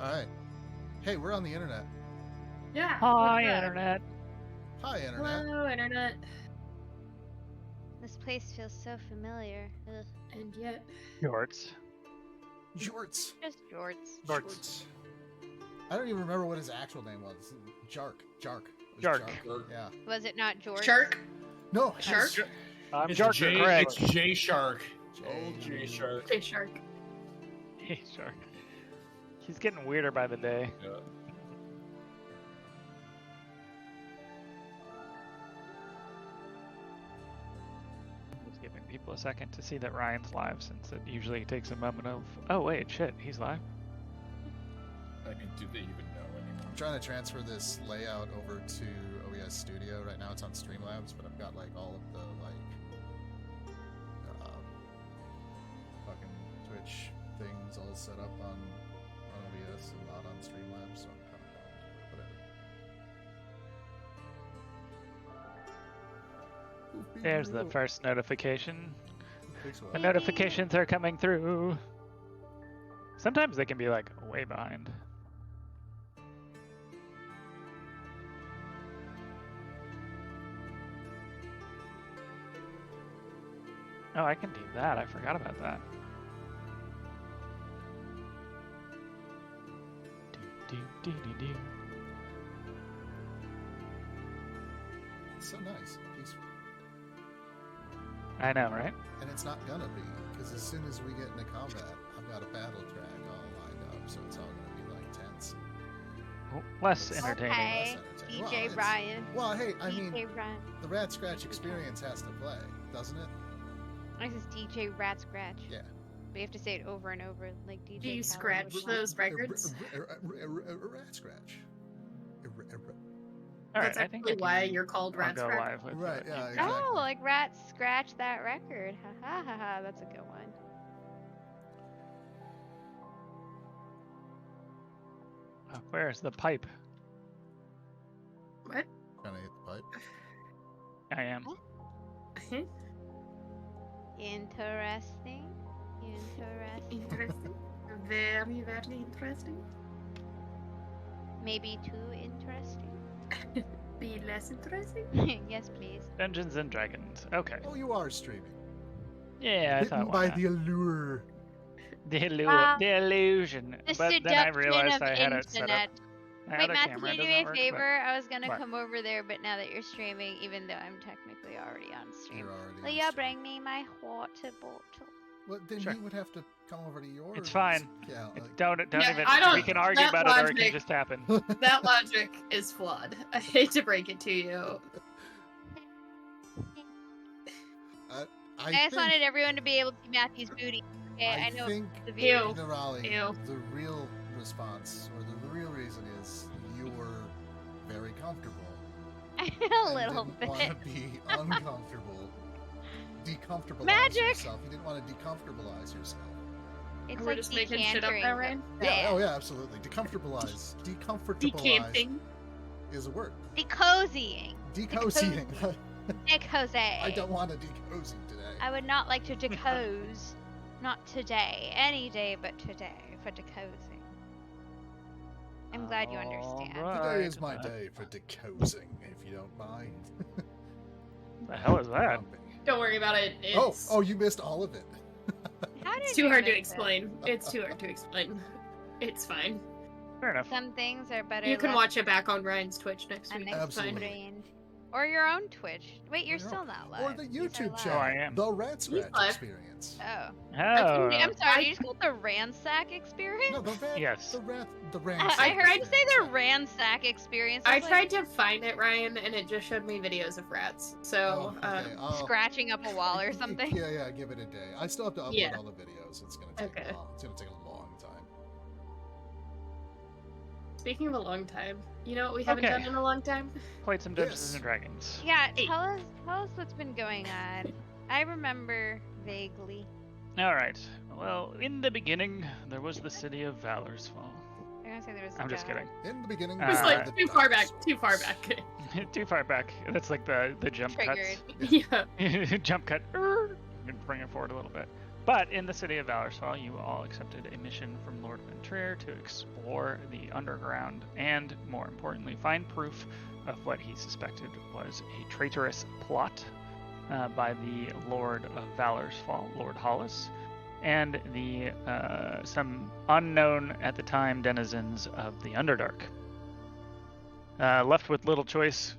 Alright. Hey, we're on the internet. Yeah. Hi, internet. Hi, internet. Hello, internet. This place feels so familiar. Ugh. And yet, Jorts. Jorts. Just jorts. Jorts. I don't even remember what his actual name was. Jark. It was Jark. Yeah. Was it not George? Shark. No. Shark. I'm It's Jark J. Craig. It's J Shark. J. Old J Shark. Hey, shark. Hey, Shark. He's getting weirder by the day. Yeah. Just giving people a second to see that Ryan's live, since it usually takes a moment of, oh wait, shit, he's live. I mean, do they even know anymore? I'm trying to transfer this layout over to OES Studio. Right now it's on Streamlabs, but I've got like all of the fucking Twitch things all set up on OBS and not on Streamlabs, so I'm kind of bummed. Whatever. There's the first notification. Takes a The while. notifications are coming through. Sometimes they can be like way behind. Oh, I can do that. I forgot about that. Do, do, do, do, do. It's so nice, peaceful. I know, right? And it's not gonna be, because as soon as we get into combat, I've got a battle track all lined up, so it's all gonna be like tense. Oh, less It's- entertaining. Okay, Less entertaining. DJ Well, Ryan. Well, hey, I DJ mean, Ryan. the Ratscratch experience has to play, doesn't it? This is DJ Ratscratch. Yeah. We have to say it over and over, like DJ. Do you Calla scratch would. those records? Ratscratch. All right, That's I think actually why you're called I'll go Ratscratch. live with Right, it. yeah, exactly. Oh, like Rat Scratch that record. Ha ha ha ha. That's a good one. Where's the pipe? What? Trying to hit the pipe. I am. Interesting. Interesting. Interesting. Very, very interesting. Maybe too interesting. Be less interesting. Yes, please. Dungeons and Dragons. Okay. Oh, you are streaming. Yeah, I Bitten thought by why the allure. not? The illusion. The But then I seduction realized of I had it set up. internet. My Wait, other Matthew, camera can you do doesn't me a work, favor? I was gonna What? come over there, but now that you're streaming, even though I'm technically already on stream, You're already will on you stream. bring me my water bottle? Well, then Sure. he would have to come over to yours. It's fine. Yeah. Don't Yeah, even. I don't- We can argue that about it, or it can logic- just happen. That logic is flawed. I hate to break it to you. I just wanted everyone to be able to see Matthew's booty. Okay, I know think the Ew. viewers. Nirali, Ew. the real response, or the real reason is you were very comfortable. A and little didn't bit. want to be uncomfortable. Decomfortabilize Magic! yourself. You didn't want to decomfortabilize yourself. It's We're like just making shit up decantering, now, but Ryan? Yeah, bad. oh yeah, absolutely. Decomfortabilize. Decomfortabilize Decamping. is a word. Decozying. Decozying. Decose. I don't want to decozy today. I would not like to decose. Not today. Any day but today for decosing. I'm glad you understand. Today is my day for decosing, if you don't mind. The hell is that? Don't worry about it. It's, Oh, you missed all of it. How did it's too you hard to miss it? explain. It's too hard to explain. It's fine. Fair enough. Some things are better. You can left watch it back on Ryan's Twitch next week. It's Absolutely. fine. unexplained. Or your own Twitch. Wait, you're Or your still own- not live. Or the These are YouTube live. channel, Oh, I am. The Ratscratch live. Experience. Oh. Oh. I'm sorry, did you just call it the Ransack Experience? No, the Rat. Yes. The I Ransack. heard you say the Ransack Experience. I was tried to find it, Ryan, and it just showed me videos of rats. So, Oh, okay. I'll- scratching up a wall or something. Yeah, give it a day. I still have to upload Yeah. all the videos. It's gonna take Okay. long. It's gonna take a long time. speaking of a long time, you know what we haven't Okay. done in a long time? Played some Dungeons Yes. and Dragons. Yeah, Hey. tell us what's been going on. I remember vaguely. All right. Well, in the beginning, there was the city of Valorsfall. I'm gonna say there was. I'm just kidding. In the beginning, It It was Uh, like the too far back. dinosaurs. Too far back. Too far back. That's like the jump Triggered. Yeah. cuts. Jump cut. You can bring it forward a little bit. But in the city of Valorsfall, you all accepted a mission from Lord Ventrier to explore the underground and, more importantly, find proof of what he suspected was a traitorous plot by the Lord of Valorsfall, Lord Hollis, and the some unknown at the time denizens of the Underdark. Left with little choice,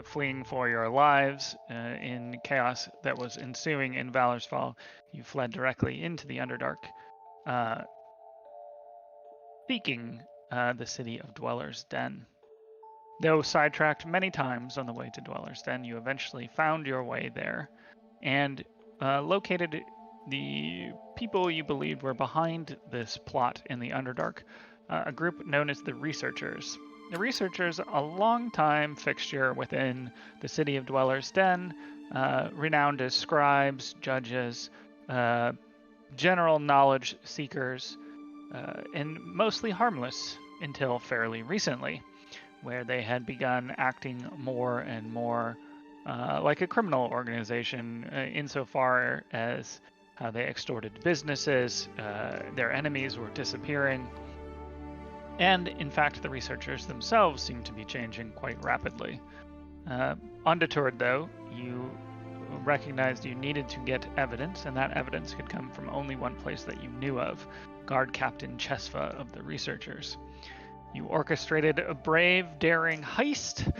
fleeing for your lives in chaos that was ensuing in Valorsfall, you fled directly into the Underdark, seeking the city of Dweller's Den. Though sidetracked many times on the way to Dweller's Den, you eventually found your way there and located the people you believed were behind this plot in the Underdark, a group known as the Researchers. The Researchers, a long-time fixture within the city of Dweller's Den, renowned as scribes, judges, general knowledge seekers, and mostly harmless until fairly recently, where they had begun acting more and more like a criminal organization insofar as how they extorted businesses, their enemies were disappearing, and in fact the Researchers themselves seemed to be changing quite rapidly. Undeterred though, you recognized you needed to get evidence, and that evidence could come from only one place that you knew of, Guard Captain Chesva of the Researchers. You orchestrated a brave, daring heist,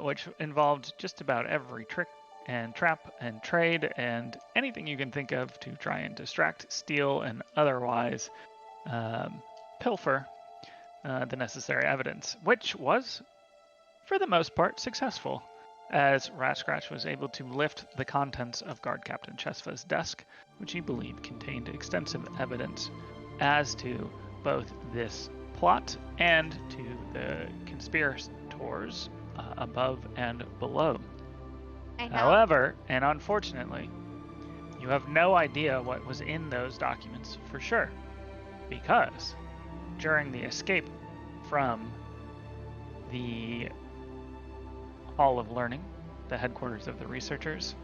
which involved just about every trick and trap and trade and anything you can think of to try and distract, steal, and otherwise pilfer the necessary evidence, which was, for the most part, successful, as Ratscratch was able to lift the contents of Guard Captain Chesva's desk, which he believed contained extensive evidence as to both this plot and to the conspirators above and below. However, and unfortunately, you have no idea what was in those documents for sure, because during the escape from the Hall of Learning, the headquarters of the Researchers,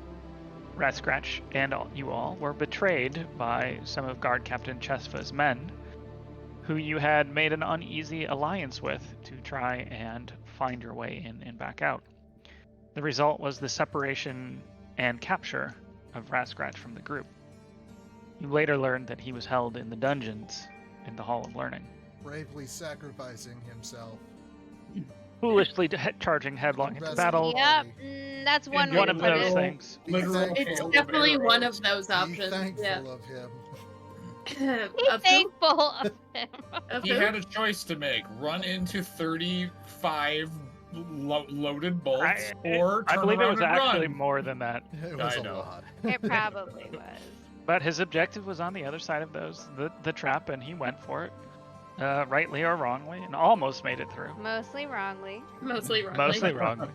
Ratscratch and you all were betrayed by some of Guard Captain Chesva's men, who you had made an uneasy alliance with to try and find your way in and back out. The result was the separation and capture of Ratscratch from the group. You later learned that he was held in the dungeons in the Hall of Learning, Bravely sacrificing himself. foolishly charging headlong into battle. Yep, that's one way One to of put those it. things. Literal It's full of definitely one arrows. of those Be options. thankful Yeah. of him. Be Of who? thankful of him. Of He who? had a choice to make: run into 35 loaded bolts, or I turn believe it around was and actually run. more than that. It was I a know. lot. It probably was. But his objective was on the other side of the trap, and he went for it, rightly or wrongly, and almost made it through. Mostly wrongly. Mostly wrongly. Mostly wrongly.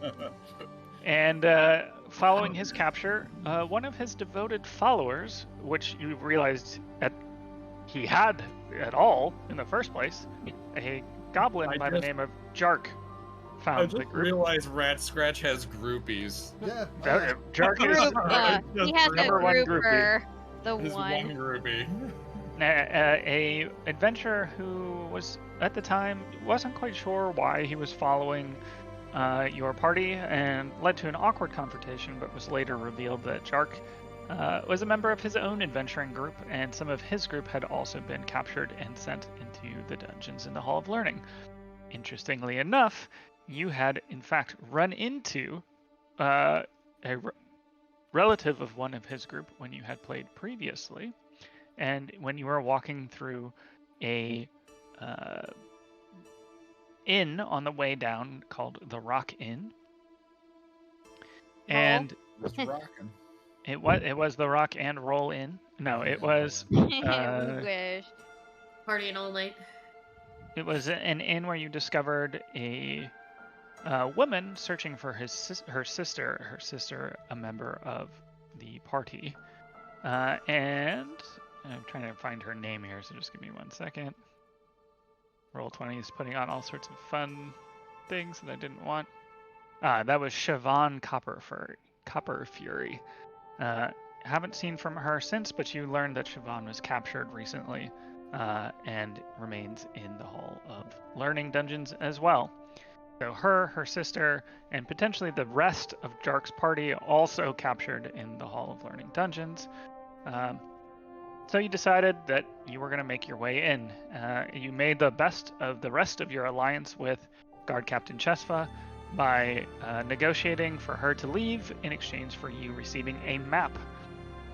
And following his capture, one of his devoted followers, which you realized he had at all in the first place, a goblin by the name of Jark, I found the just group. realized Ratscratch has groupies. Yeah. Jark is He has a number one grouper. The His one one. groupie. a adventurer who was at the time wasn't quite sure why he was following your party, and led to an awkward confrontation, but was later revealed that Jark was a member of his own adventuring group, and some of his group had also been captured and sent into the dungeons in the Hall of Learning. Interestingly enough, you had in fact run into a relative of one of his group when you had played previously, and when you were walking through a inn on the way down called the Rock Inn, and Was rocking. it was the Rock and Roll Inn. No, it was We wish. Partying all night. it was an inn where you discovered a woman searching for her sister, a member of the party, and I'm trying to find her name here, so just give me 1 second. Roll20 is putting on all sorts of fun things that I didn't want. That was Siobhan Copperfury. haven't seen from her since, but you learned that Siobhan was captured recently and remains in the Hall of Learning dungeons as well. So her sister, and potentially the rest of Jark's party also captured in the Hall of Learning dungeons. So you decided that you were going to make your way in. You made the best of the rest of your alliance with Guard Captain Chesfa by negotiating for her to leave in exchange for you receiving a map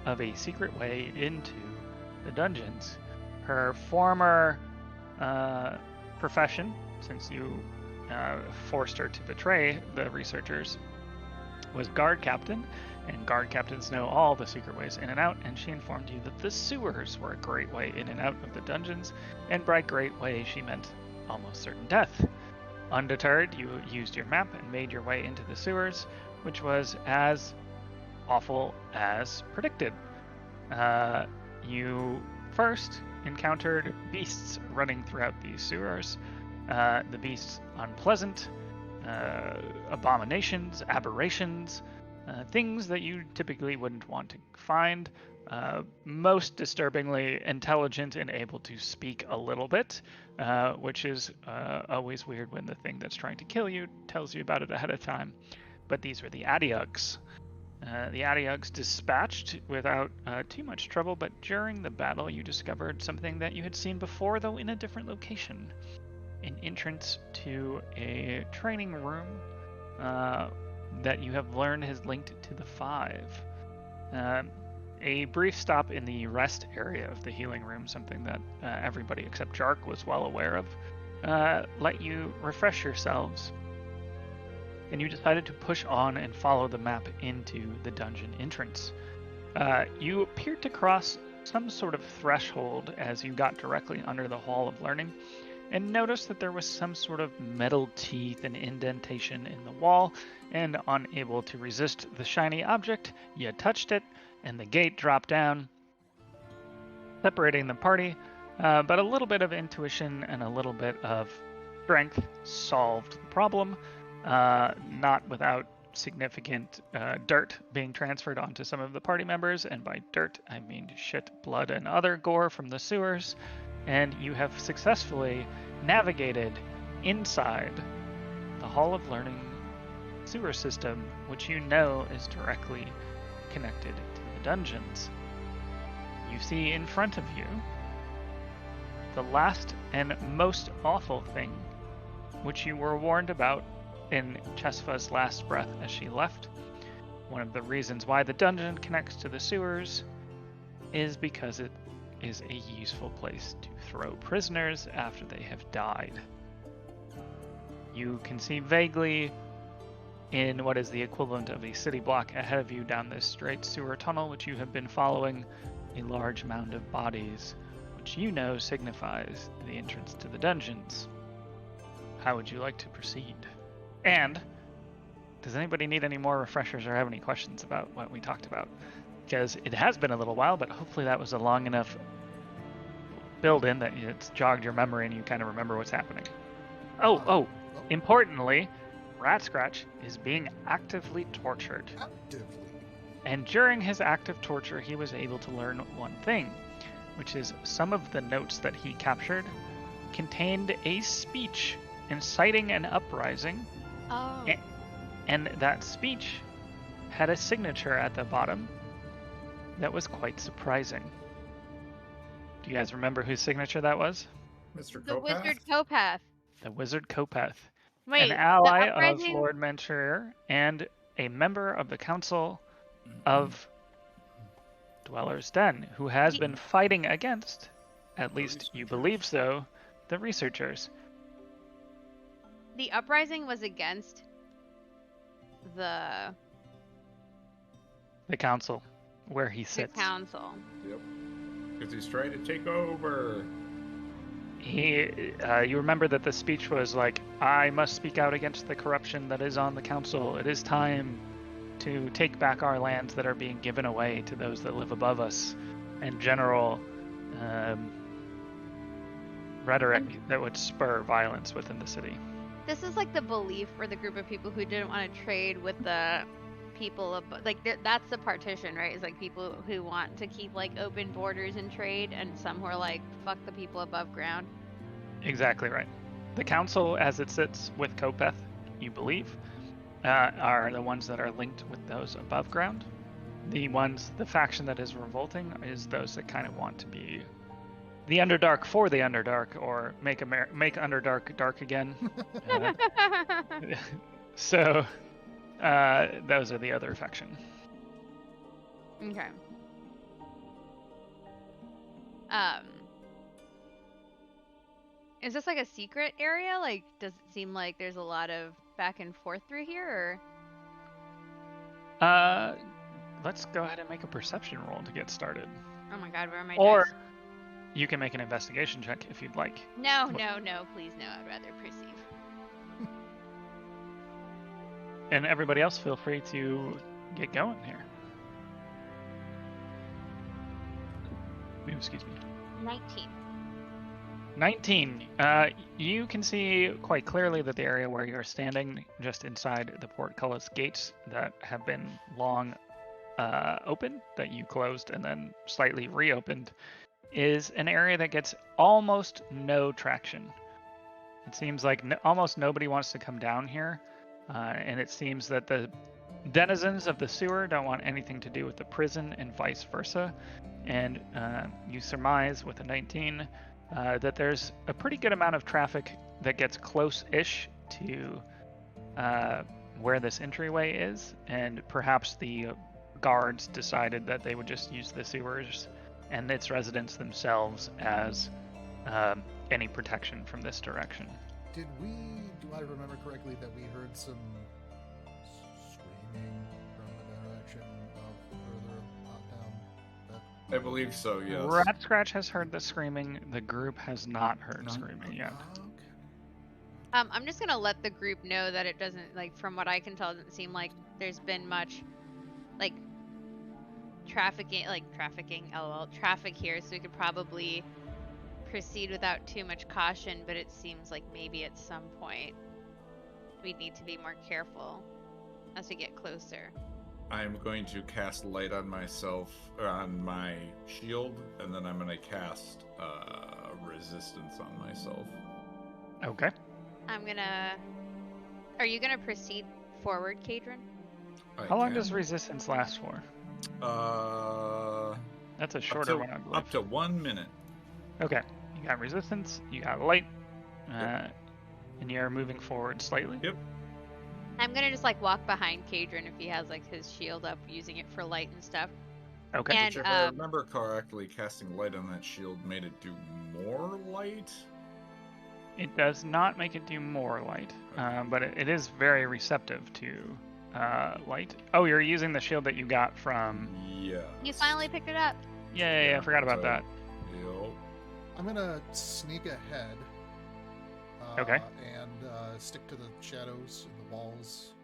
of a secret way into the dungeons. Her former profession, since you forced her to betray the researchers, was guard captain, and guard captains know all the secret ways in and out, and she informed you that the sewers were a great way in and out of the dungeons, and by great way she meant almost certain death. Undeterred, you used your map and made your way into the sewers, which was as awful as predicted. You first encountered beasts running throughout these sewers. The beasts unpleasant, abominations, aberrations, things that you typically wouldn't want to find. Most disturbingly intelligent and able to speak a little bit, which is always weird when the thing that's trying to kill you tells you about it ahead of time. But these were the Adiugs. The Adiugs dispatched without too much trouble, but during the battle you discovered something that you had seen before, though in a different location. An entrance to a training room that you have learned is linked to the Five. A brief stop in the rest area of the healing room, something that everybody except Jark was well aware of, let you refresh yourselves, and you decided to push on and follow the map into the dungeon entrance. You appeared to cross some sort of threshold as you got directly under the Hall of Learning, and noticed that there was some sort of metal teeth and indentation in the wall, and unable to resist the shiny object, you touched it, and the gate dropped down, separating the party, but a little bit of intuition and a little bit of strength solved the problem, not without significant dirt being transferred onto some of the party members, and by dirt I mean shit, blood, and other gore from the sewers, and you have successfully navigated inside the Hall of Learning sewer system, which you know is directly connected to the dungeons. You see in front of you the last and most awful thing, which you were warned about in Chesfa's last breath as she left. One of the reasons why the dungeon connects to the sewers is because it is a useful place to throw prisoners after they have died. You can see vaguely in what is the equivalent of a city block ahead of you down this straight sewer tunnel, which you have been following, a large mound of bodies, which you know signifies the entrance to the dungeons. How would you like to proceed? And does anybody need any more refreshers or have any questions about what we talked about? Because it has been a little while, but hopefully that was a long enough build-in that it's jogged your memory and you kind of remember what's happening. Importantly, Ratscratch is being actively tortured. Actively. And during his active torture, he was able to learn one thing, which is some of the notes that he captured contained a speech inciting an uprising. Oh. And that speech had a signature at the bottom that was quite surprising. Do you guys remember whose signature that was? Mr. The Kopath? Wizard Kopath. The Wizard Kopath. Wait, An ally the uprising... of Lord Mentrier and a member of the Council of Dweller's Den, who has been fighting against, at least you believe so, the researchers. The uprising was against the Council, where he sits. The council. Yep. Because he's trying to take over. You remember that the speech was like, I must speak out against the corruption that is on the council. It is time to take back our lands that are being given away to those that live above us, and general rhetoric that would spur violence within the city. This is like the belief for the group of people who didn't want to trade with the people that's the partition, right? Is like people who want to keep like open borders and trade, and some who are like fuck the people above ground. Exactly right. The council, as it sits with Kopeth, you believe, are the ones that are linked with those above ground. The faction that is revolting is those that kind of want to be the Underdark for the Underdark, or make Underdark dark again. So those are the other faction. Okay. Is this like a secret area? Like, does it seem like there's a lot of back and forth through here, or? Let's go ahead and make a perception roll to get started. Oh my god, where are my Or dice? you can make an investigation check if you'd like. No, please no. I'd rather perceive. And everybody else, feel free to get going here. Ooh, excuse me. 19. 19. You can see quite clearly that the area where you're standing, just inside the portcullis gates that have been long open, that you closed and then slightly reopened, is an area that gets almost no traction. It seems like almost nobody wants to come down here, and it seems that the denizens of the sewer don't want anything to do with the prison and vice versa. And you surmise with a 19 that there's a pretty good amount of traffic that gets close-ish to where this entryway is, and perhaps the guards decided that they would just use the sewers and its residents themselves as any protection from this direction. Do I remember correctly that we heard some screaming from the direction of further down? I believe so, yes. Ratscratch has heard the screaming. The group has not heard screaming yet. I'm just gonna let the group know that it doesn't, like, from what I can tell, it doesn't seem like there's been much, like, traffic here, so we could probably proceed without too much caution, but it seems like maybe at some point we need to be more careful as we get closer. I'm going to cast light on myself, or on my shield, and then I'm going to cast resistance on myself. Okay. Are you gonna proceed forward, Kaydren? How long does resistance last for? That's a shorter one, I believe. Up to 1 minute. Okay. You got resistance, you got light, and you're moving forward slightly. Yep. I'm gonna just like walk behind Kaydren if he has like his shield up, using it for light and stuff. Okay. And If I remember correctly, casting light on that shield made it do more light? It does not make it do more light, but it is very receptive to light. Oh, you're using the shield that you got from... Yeah. You finally picked it up. Yeah, I forgot about that. Yep. I'm gonna sneak ahead. Okay. And stick to the shadows and the walls,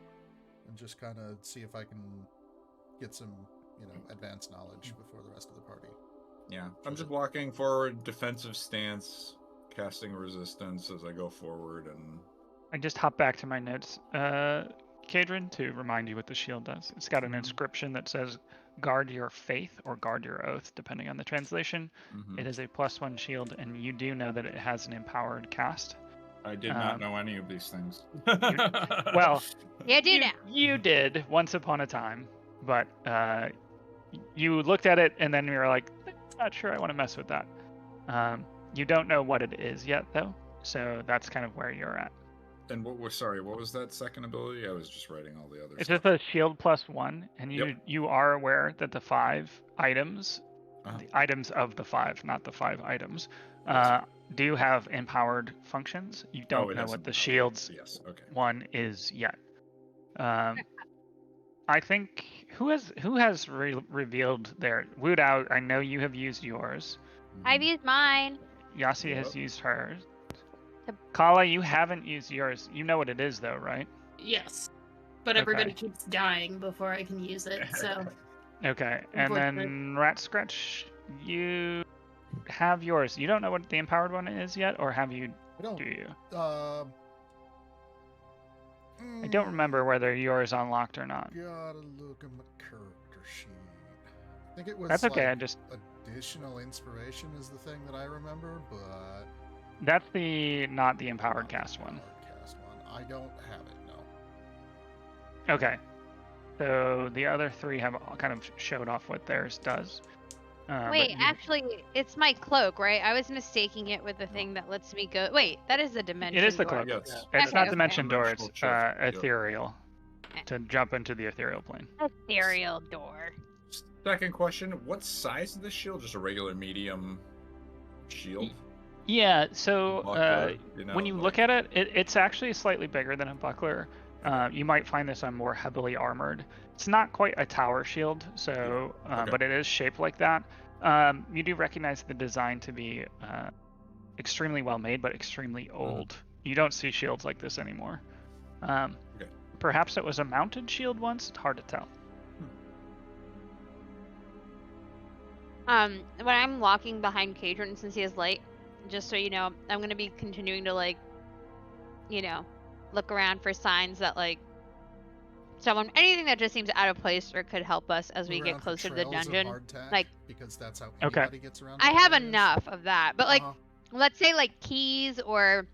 and just kind of see if I can get some, advanced knowledge before the rest of the party. Yeah. I'm just walking forward, defensive stance, casting resistance as I go forward, and... I just hop back to my notes, Kaydren, to remind you what the shield does. It's got an inscription that says, guard your faith, or guard your oath, depending on the translation. It is a +1 shield, and you do know that it has an empowered cast. I did not know any of these things. Well, Yeah, do now. You did once upon a time, but you looked at it and then you were like, not sure I want to mess with that. You don't know what it is yet, though, so that's kind of where you're at. And what was that second ability? I was just writing all the others. It's just a shield +1, and you are aware that the 5 items, the items of the 5, not the 5 items, do have empowered functions. You don't know what the shield's one is yet. I think who has revealed their Wudao? I know you have used yours. I've used mine. Yasi has used hers. Calla, you haven't used yours. You know what it is, though, right? Yes. But everybody keeps dying before I can use it, so... Okay, and then Ratscratch, you have yours. You don't know what the empowered one is yet, or have you? I don't. Do you? I don't remember whether yours unlocked or not. Gotta look at my character sheet. I think it was That's okay. like additional inspiration is the thing that I remember, but That's not the empowered cast one. Empowered cast one. I don't have it, no. Okay. So the other three have kind of showed off what theirs does. Wait, actually, it's my cloak, right? I was mistaking it with the thing that lets me go. Wait, that is the dimension It is the door. cloak. Yes. It's Okay, not okay. dimension door. It's Dimensional shift, yep. ethereal. To jump into the ethereal plane. Ethereal door. Second question: what size is this shield? Just a regular medium shield? Yeah. So Buckler, when you like- look at it, it's actually slightly bigger than a buckler. You might find this on more heavily armored. It's not quite a tower shield, so Okay. but it is shaped like that. You do recognize the design to be extremely well made, but extremely old. You don't see shields like this anymore. Okay. Perhaps it was a mounted shield once. It's hard to tell. When I'm walking behind Kaydren, since he has light, just so you know, I'm gonna be continuing to look around for signs that anything that just seems out of place or could help us as we Around get for closer to the trails of dungeon. hardtack, like- because that's how Okay. anybody gets around. I those have areas. enough of that, but Uh-huh. let's say keys or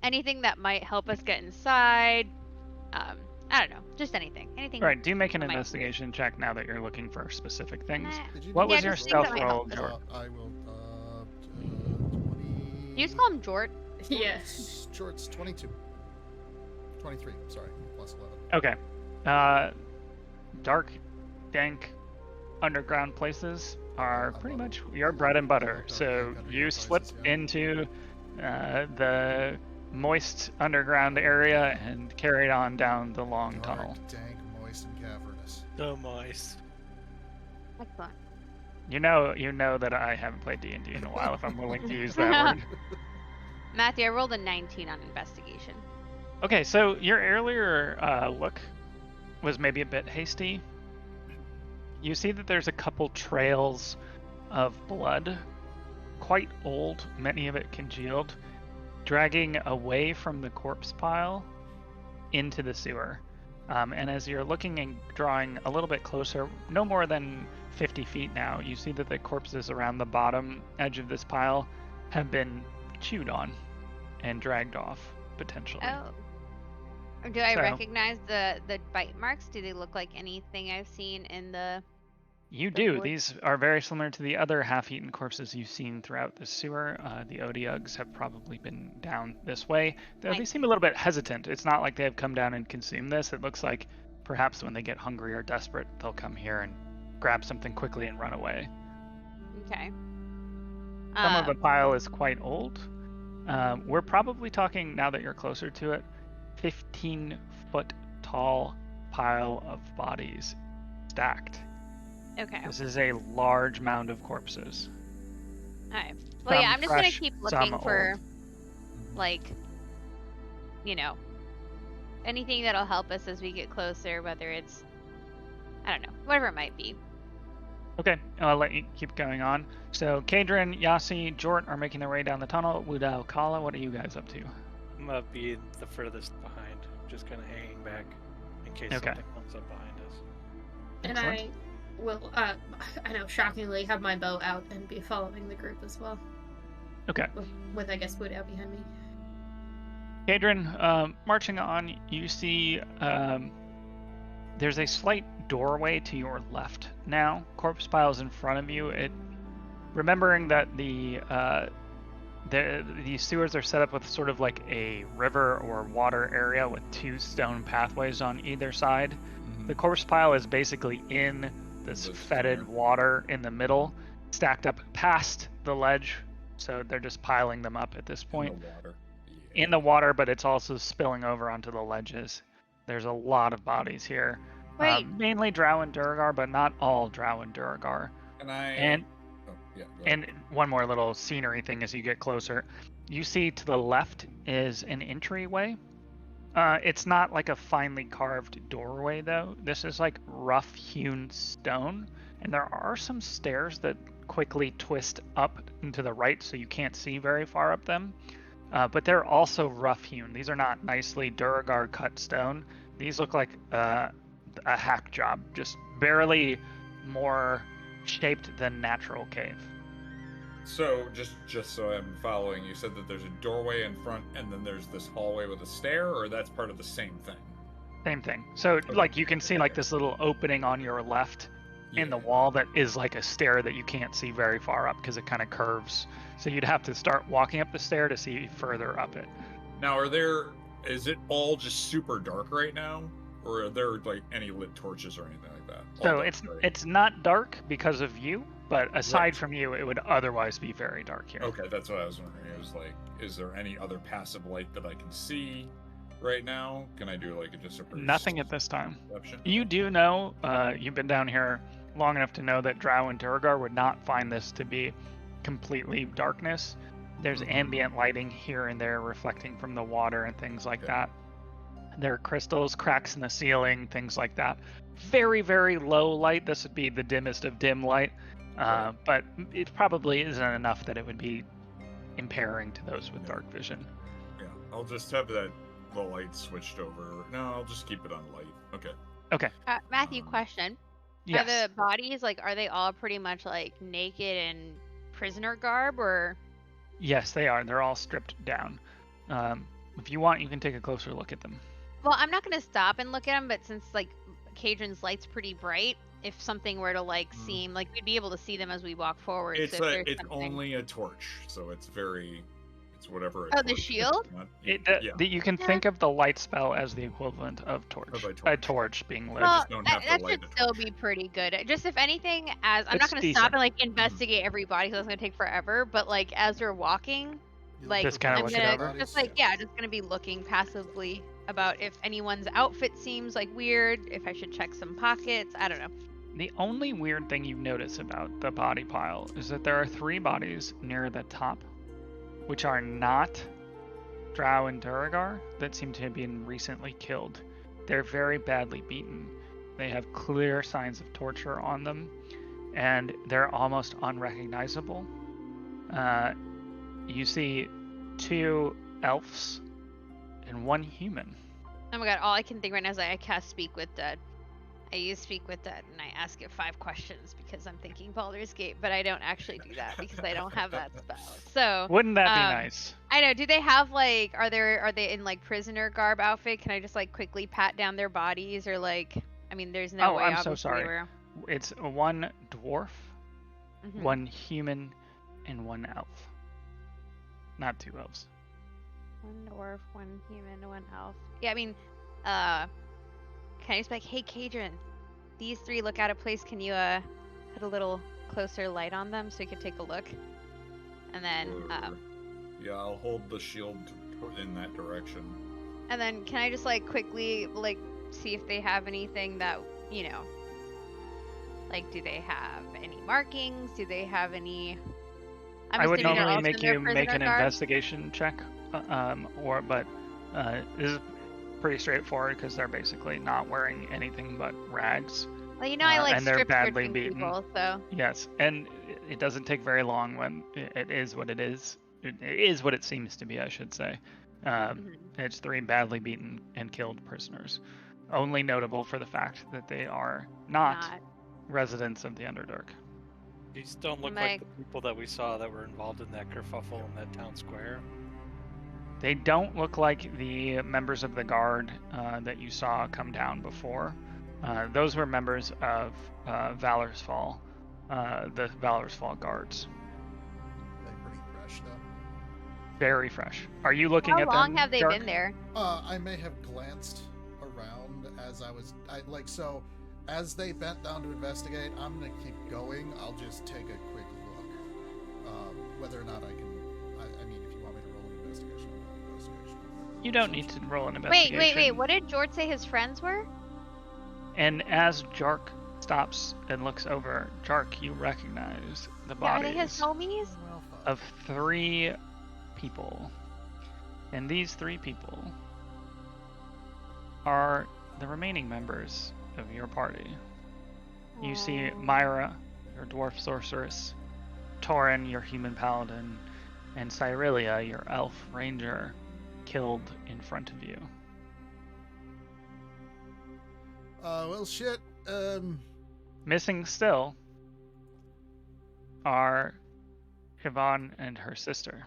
anything that might help us get inside. I don't know, just anything. All right. Do make an might- investigation check now that you're looking for specific things. Did you What do was that your just things that stealth might roll, help. Jordan? I will. 20. You just call him Jort. Yeah. Shorts 22. 23. Sorry, plus 11. Okay. Dark, dank, underground places are I pretty love much it. your bread and butter. Dark, So dank, underground you slip places, yeah. into the moist underground area and carried on down the long Dark, tunnel. dank, moist, and cavernous. So moist. Excellent. You know that I haven't played D&D in a while. If I'm willing to use that word. Matthew, I rolled a 19 on investigation. Okay, so your earlier look was maybe a bit hasty. You see that there's a couple trails of blood, quite old, many of it congealed, dragging away from the corpse pile into the sewer. And as you're looking and drawing a little bit closer, no more than 50 feet now, you see that the corpses around the bottom edge of this pile have been chewed on and dragged off, potentially. Oh. Do I So- recognize the bite marks? Do they look like anything I've seen in the... You the do. wood? These are very similar to the other half-eaten corpses you've seen throughout the sewer. The Odiugs have probably been down this way. Though they Nice. seem a little bit hesitant. It's not like they've come down and consumed this. It looks like perhaps when they get hungry or desperate, they'll come here and grab something quickly and run away. Okay. Some of the pile is quite old. We're probably talking, now that you're closer to it, 15-foot tall pile of bodies stacked. Okay. This is a large mound of corpses. Alright. Well, yeah, Some I'm just gonna fresh, keep some looking for, old. anything that'll help us as we get closer, whether it's, I don't know, whatever it might be. Okay, I'll let you keep going on. So, Kaydren, Yasi, Jort are making their way down the tunnel. Wudao, Calla, what are you guys up to? I'm gonna be the furthest behind, just kind of hanging back in case Okay. something comes up behind us. And Excellent. I will, I know, shockingly, have my bow out and be following the group as well. Okay. With I guess, Wudao behind me. Kaydren, marching on, you see there's a slight doorway to your left now. Corpse piles in front of you. Remembering that the sewers are set up with sort of like a river or water area with two stone pathways on either side. The corpse pile is basically in this The fetid center. water in the middle, stacked up past the ledge. So they're just piling them up at this point. In the water. In the water, but it's also spilling over onto the ledges. There's a lot of bodies here. Wait. Mainly Drow and Durgar, but not all Drow and Durgar. And I. And Oh, yeah. Go ahead. and one more little scenery thing as you get closer. You see to the left is an entryway. It's not like a finely carved doorway, though. This is like rough hewn stone. And there are some stairs that quickly twist up and to the right, so you can't see very far up them. but they're also rough-hewn. These are not nicely Duragar cut stone. These look like a hack job, just barely more shaped than natural cave. So just so I'm following, you said that there's a doorway in front, and then there's this hallway with a stair, or that's part of the same thing? Same thing. So like you can see like this little opening on your left in the wall that is like a stair that you can't see very far up because it kind of curves. So you'd have to start walking up the stair to see further up it. Now, is it all just super dark right now, or are there like any lit torches or anything like that? So All it's dark, right? it's not dark because of you, but aside Right. from you, it would otherwise be very dark here. Okay, that's what I was wondering. It was like, is there any other passive light that I can see right now? Can I do like just a Nothing at this time. perception? You do know, you've been down here long enough to know that Drow and Duragar would not find this to be completely darkness. There's ambient lighting here and there reflecting from the water and things like that. There are crystals, cracks in the ceiling, things like that. Very, very low light. This would be the dimmest of dim light. But it probably isn't enough that it would be impairing to those with dark vision. Yeah, I'll just have the light switched over. No, I'll just keep it on light. Okay. Matthew, question. Yes. Are the bodies, like, are they all pretty much, like, naked and prisoner garb, or? Yes, they are. They're all stripped down. If you want, you can take a closer look at them. Well, I'm not going to stop and look at them, but since, like, Kaydren's light's pretty bright, if something were to, like, seem, like, we'd be able to see them as we walk forward. It's so if there's it's something... only a torch, so it's whatever. Oh, the shield? You can think of the light spell as the equivalent of torch. Of a torch. A torch being lit. I Well, just don't have to that light should the still torch. be pretty good. Just if anything, as I'm not It's going to stop decent. and like investigate every body, because that's going to take forever. But like as we're walking, You like Just kinda I'm look it gonna over? just like just gonna be looking passively about if anyone's outfit seems like weird, if I should check some pockets. I don't know. The only weird thing you notice about the body pile is that there are 3 bodies near the top, which are not Drow and Duragar, that seem to have been recently killed. They're very badly beaten. They have clear signs of torture on them, and they're almost unrecognizable. You see 2 elves and 1 human. Oh my god! All I can think right now is I cast Speak with Dead. I use Speak with Dead and I ask it 5 questions because I'm thinking Baldur's Gate, but I don't actually do that because I don't have that spell. So Wouldn't that be nice? I know. Do they have like? Are they in like prisoner garb outfit? Can I just like quickly pat down their bodies or like? I mean, there's no Oh, way. I'm so obviously, sorry. we're- It's 1 dwarf, Mhm. 1 human, and 1 elf. Not 2 elves. 1 dwarf, 1 human, 1 elf. Yeah, I mean, can I just be like, hey, Kaydren, these 3 look out of place. Can you put a little closer light on them so you can take a look? And then, Yeah, I'll hold the shield in that direction. can I just like quickly like see if they have anything that like, do they have any markings? Do they have any? I would assuming they're normally also make in their you make prisoner an garb. investigation check, but this is pretty straightforward because they're basically not wearing anything but rags. Well, I like and they're strip badly searching beaten. people, so Yes, and it doesn't take very long when it is what it is. It is what it seems to be, I should say. It's 3 badly beaten and killed prisoners. Only notable for the fact that they are not residents of the Underdark. These don't look like the people that we saw that were involved in that kerfuffle in that town square. They don't look like the members of the guard that you saw come down before. Those were members of Valorsfall, the Valorsfall guards. They're pretty fresh though. Very fresh. Are you looking at them? how long have they Jark? been there? I may have glanced around as so as they bent down to investigate, I'm gonna keep going. I'll just take a quick look. Whether or not I can, I mean, if you want me to roll an investigation, I'll roll an investigation. You don't need to roll an investigation. Wait. What did George say his friends were? And as Jark stops and looks over, Jark, you recognize the Yeah, are they bodies his homies? Well, fuck. of 3 people. And these 3 people are the remaining members of your party. You see Myra, your dwarf sorceress, Torin, your human paladin, and Cyrilia, your elf ranger, killed in front of you. Well, shit. Missing still are Yvonne and her sister.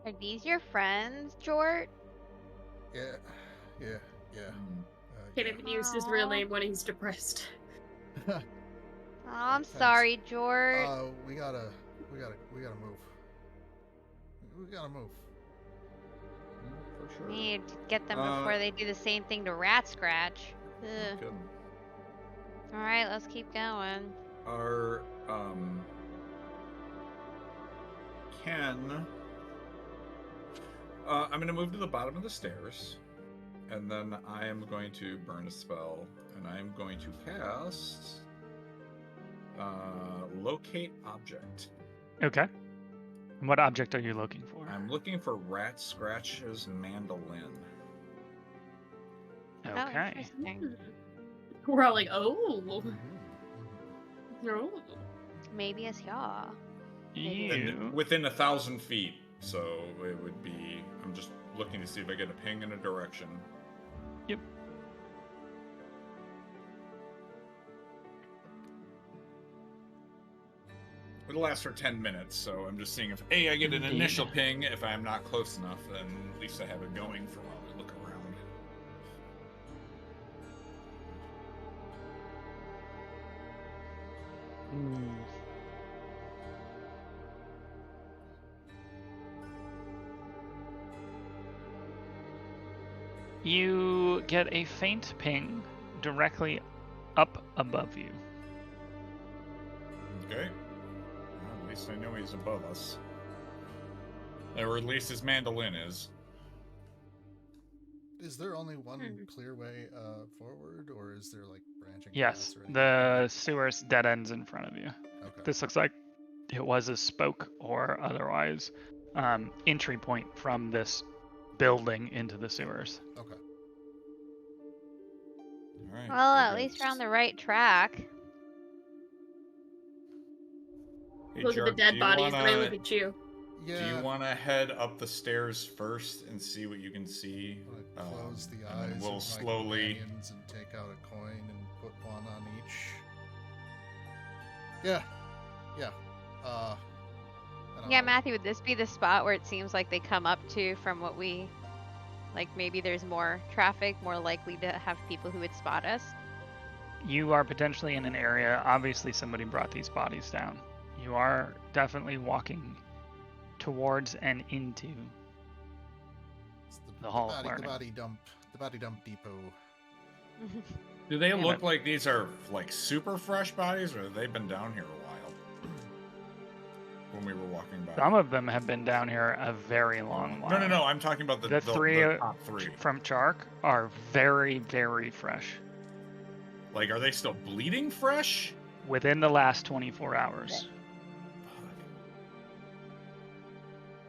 Are these your friends, Jort? Yeah. Can't even use his real name when he's depressed. Oh, I'm Thanks. sorry, Jort. We gotta move. We gotta move. For sure. Need to get them before they do the same thing to Ratscratch. Ugh. Good. All right, let's keep going. Our I'm gonna move to the bottom of the stairs, and then I am going to burn a spell, and I am going to cast locate object. Okay. And what object are you looking for? I'm looking for Ratscratch's mandolin. Oh, Okay. interesting. We're all like, oh. Mm-hmm. No. Maybe it's Yaw. You. And within 1,000 feet, so it would be. I'm just looking to see if I get a ping in a direction. Yep. It'll last for 10 minutes, so I'm just seeing if I get an Indeed. initial ping. If I'm not close enough, then at least I have it going for while we look around. You get a faint ping directly up above you. Okay. Well, at least I know he's above us. Or at least his mandolin is. Is there only one clear way forward, or is there like branching Yes, paths or anything? the sewer's dead ends in front of you. Okay. This looks like it was a spoke or otherwise entry point from this building into the sewers. Okay. All right. Well, I at least we're guess. on the right track. Hey, Look at the Jark, dead bodies, and I look at you. Yeah. Do you want to head up the stairs first and see what you can see? I'm gonna close the and then eyes we'll of my slowly. companions and take out a coin and put one on each. Yeah. And Yeah, I'll- Matthew, would this be the spot where it seems like they come up to from what we... Like, maybe there's more traffic, more likely to have people who would spot us? You are potentially in an area, obviously somebody brought these bodies down. You are definitely walking towards and into It's the Hall of the Learning. body dump depot. Do they Yeah, look but- like these are like super fresh bodies, or have they been down here a while? When we were walking by. Some of them have been down here a very long while. No. I'm talking about the three top three. from Chark are very, very fresh. Like, are they still bleeding fresh? Within the last 24 hours.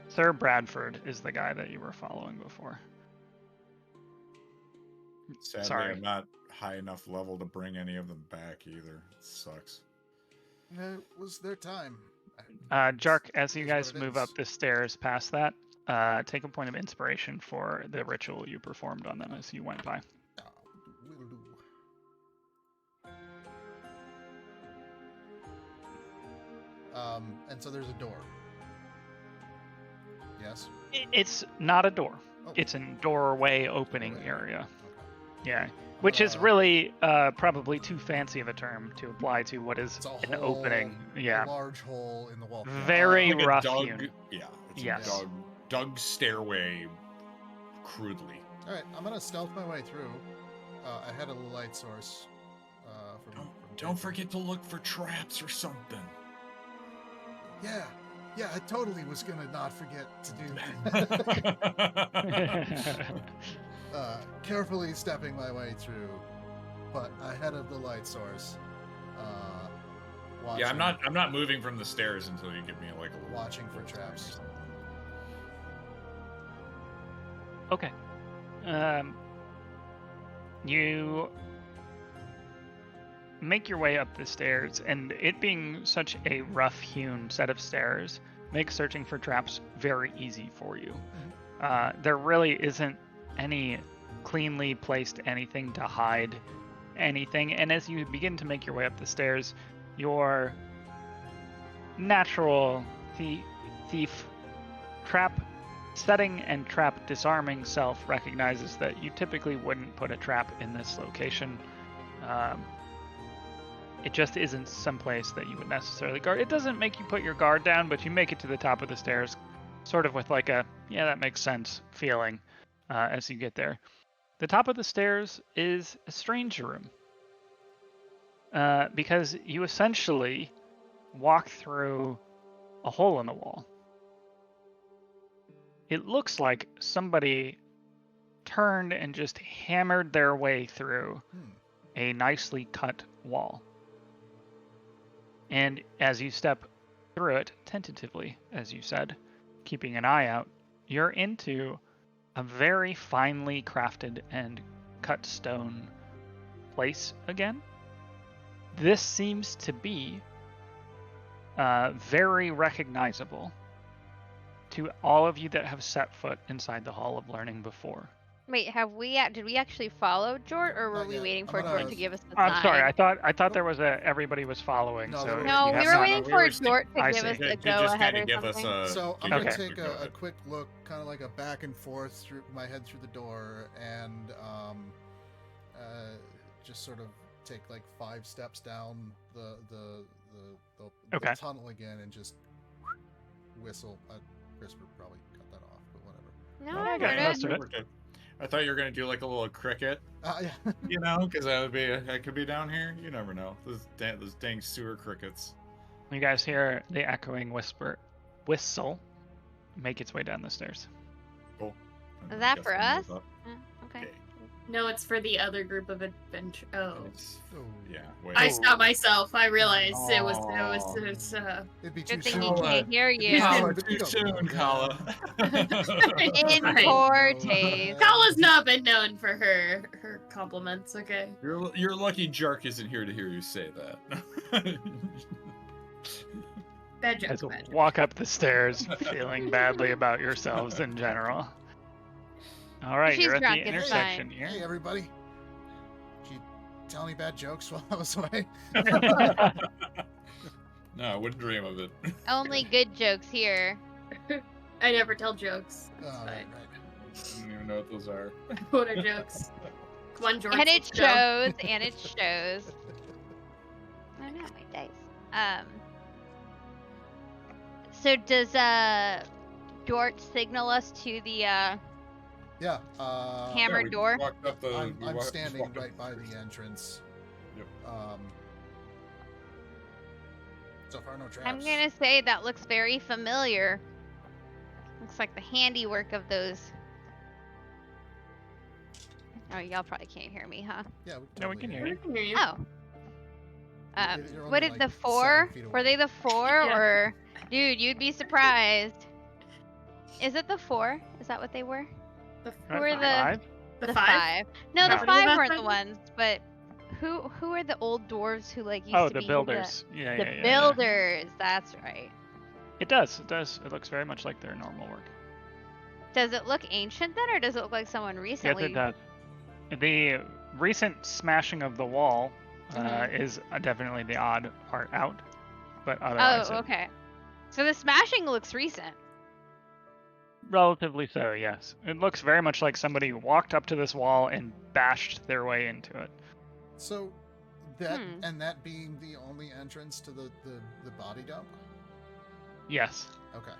Sir Bradford is the guy that you were following before. Sadly, Sorry. I'm not high enough level to bring any of them back either. It sucks. It was their time. Jark, as you Is guys what it move is. up the stairs past that, take a point of inspiration for the ritual you performed on them as you went by. Will do. And so there's a door. Yes. It's not a door. Oh. It's a doorway opening Doorway. area. Okay. Yeah. Which is really probably too fancy of a term to apply to what is It's a an hole, opening. Yeah. A large hole in the wall. Very Like a rough dug, hewn. yeah, it's Yes. a dug stairway, crudely. All right, I'm gonna stealth my way through. Ahead of the light source. Don't forget to look for traps or something. Yeah, I totally was gonna not forget to do that. Carefully stepping my way through, but ahead of the light source. Yeah, I'm not moving from the stairs until you give me like a little Watching for traps. Okay. You make your way up the stairs, and it being such a rough-hewn set of stairs makes searching for traps very easy for you. There really isn't any cleanly placed anything to hide anything, and as you begin to make your way up the stairs, your natural thief trap setting and trap disarming self recognizes that you typically wouldn't put a trap in this location. It just isn't someplace that you would necessarily guard. It doesn't make you put your guard down, but you make it to the top of the stairs sort of with like a, yeah, that makes sense feeling as you get there. The top of the stairs is a strange room because you essentially walk through a hole in the wall. It looks like somebody turned and just hammered their way through a nicely cut wall. And as you step through it, tentatively, as you said, keeping an eye out, you're into a very finely crafted and cut stone place again. This seems to be very recognizable to all of you that have set foot inside the Hall of Learning before. Wait, did we actually follow Jort, or were Not we yet. waiting I'm for gonna- Jort to give us the sign? I'm sorry, I thought there was everybody was following. No, So there if was- No, you we have were not- waiting we for were Jort to I give see. us They a just go-ahead kinda or give us something. So I'm Okay. gonna take Go a ahead. quick look, kind of like a back and forth through my head through the door, and just sort of take like 5 steps down the Okay. tunnel again, and just whistle. Chris would probably cut that off, but whatever. No, Oh, I okay, heard most it. of it. I thought you were gonna do like a little cricket, Yeah. you know, because I could be down here. You never know. Those dang sewer crickets. You guys hear the echoing whistle make its way down the stairs. Cool. Is that Guess for we'll us? move up. Okay. No, it's for the other group of adventure. Oh, Oh. Yeah. Wait. I stopped myself. I realized it was. It'd be too Good thing soon. he can't hear you. Calla, But you too don't know. soon, Calla. In Right. poor No. taste. Kalla's not been known for her compliments. Okay. You're lucky Jark isn't here to hear you say that. Bad joke. As you Bad joke. walk up the stairs, feeling badly about yourselves in general. All right, She's you're at drunk, the it's intersection fine. here. Hey, everybody. Did you tell any bad jokes while I was away? No, I wouldn't dream of it. Only good jokes here. I never tell jokes. It's Oh, fine. right. I don't even know what those are. What are jokes? Come on, George. And it let's go. shows, and it shows. I know, my dice. So does Dort signal us to the Yeah. hammer we door? walked up the- I'm we walked- standing walked up right by the stairs. entrance. Yep. So far, no traps. I'm gonna say that looks very familiar. Looks like the handiwork of those. Oh, y'all probably can't hear me, huh? Yeah, No, we can hear I you. can hear you. Oh. You're What only, did like, the 4? 7 feet Were they away. the 4 Yeah. or? Dude, you'd be surprised. Is it the 4? Is that what they were? The, Who are the- Five? the five? No, No. the 5 What weren't about the ones, but who are the old dwarves who like used Oh, to the be builders. Yeah, The yeah, yeah. builders, that's right. It does. It does. It looks very much like their normal work. Does it look ancient then, or does it look like someone recently? Yes, it does. The recent smashing of the wall Mhm. is definitely the odd part out, but otherwise, Oh, okay. So the smashing looks recent. relatively so. Yes, it looks very much like somebody walked up to this wall and bashed their way into it. So that Hmm. and that being the only entrance to the body dump. Yes. Okay.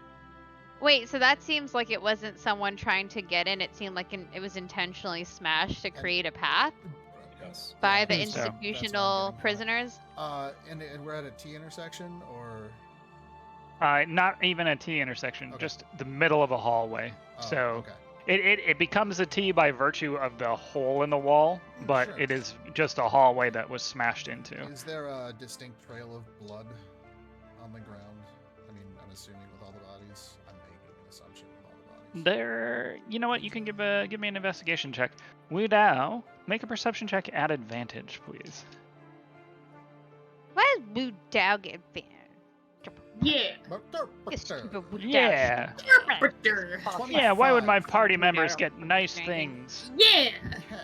Wait, so that seems like it wasn't someone trying to get in. It seemed like it was intentionally smashed to create a path Yes. by Yeah, the think so. That's what I'm institutional getting at. prisoners. And we're at a T intersection, or Not even a T intersection, Okay. just the middle of a hallway. oh, So okay. it becomes a T by virtue of the hole in the wall, but Sure. it is just a hallway that was smashed into. Is there a distinct trail of blood on the ground? I mean, I'm assuming with all the bodies. I'm making an assumption with all the bodies. There, you know what? You can give me an investigation check. Wudao, make a perception check at advantage, please. Wudao get banned. Yeah. You stupid Wudao. Yeah. Yeah, why would my party members get nice things? Yeah. Yeah.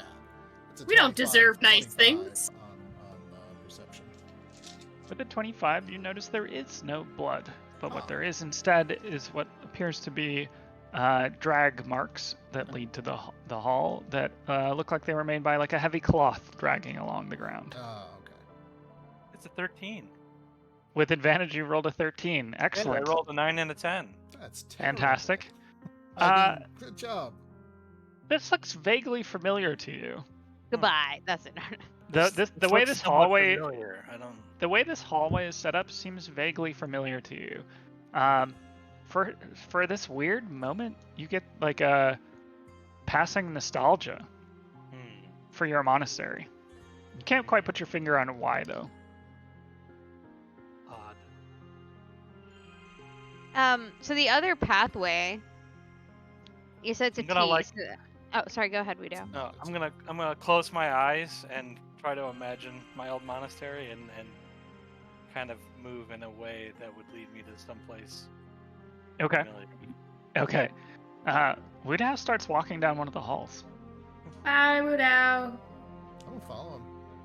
It's a We don't 25, deserve nice 25 things. on perception. With the 25, you notice there is no blood, but what there is instead is what appears to be drag marks that lead to the hall that look like they were made by like a heavy cloth dragging along the ground. Oh, okay. It's a 13. With advantage, you rolled a 13. Yeah, Excellent. I rolled a 9 and a 10. That's terrible. Fantastic. I mean, good job. This looks vaguely familiar to you. Goodbye. That's it. The way this hallway Familiar. I don't. the way this hallway is set up seems vaguely familiar to you. For this weird moment, you get like a passing nostalgia for your monastery. You can't quite put your finger on why though. Odd. So the other pathway, you said it's a I'm gonna, T. like- Oh, sorry. Go ahead, Wudao. No, I'm gonna close my eyes and try to imagine my old monastery and kind of move in a way that would lead me to someplace Okay. familiar. Okay. Wudao starts walking down one of the halls. Bye, Wudao. I'm gonna follow him.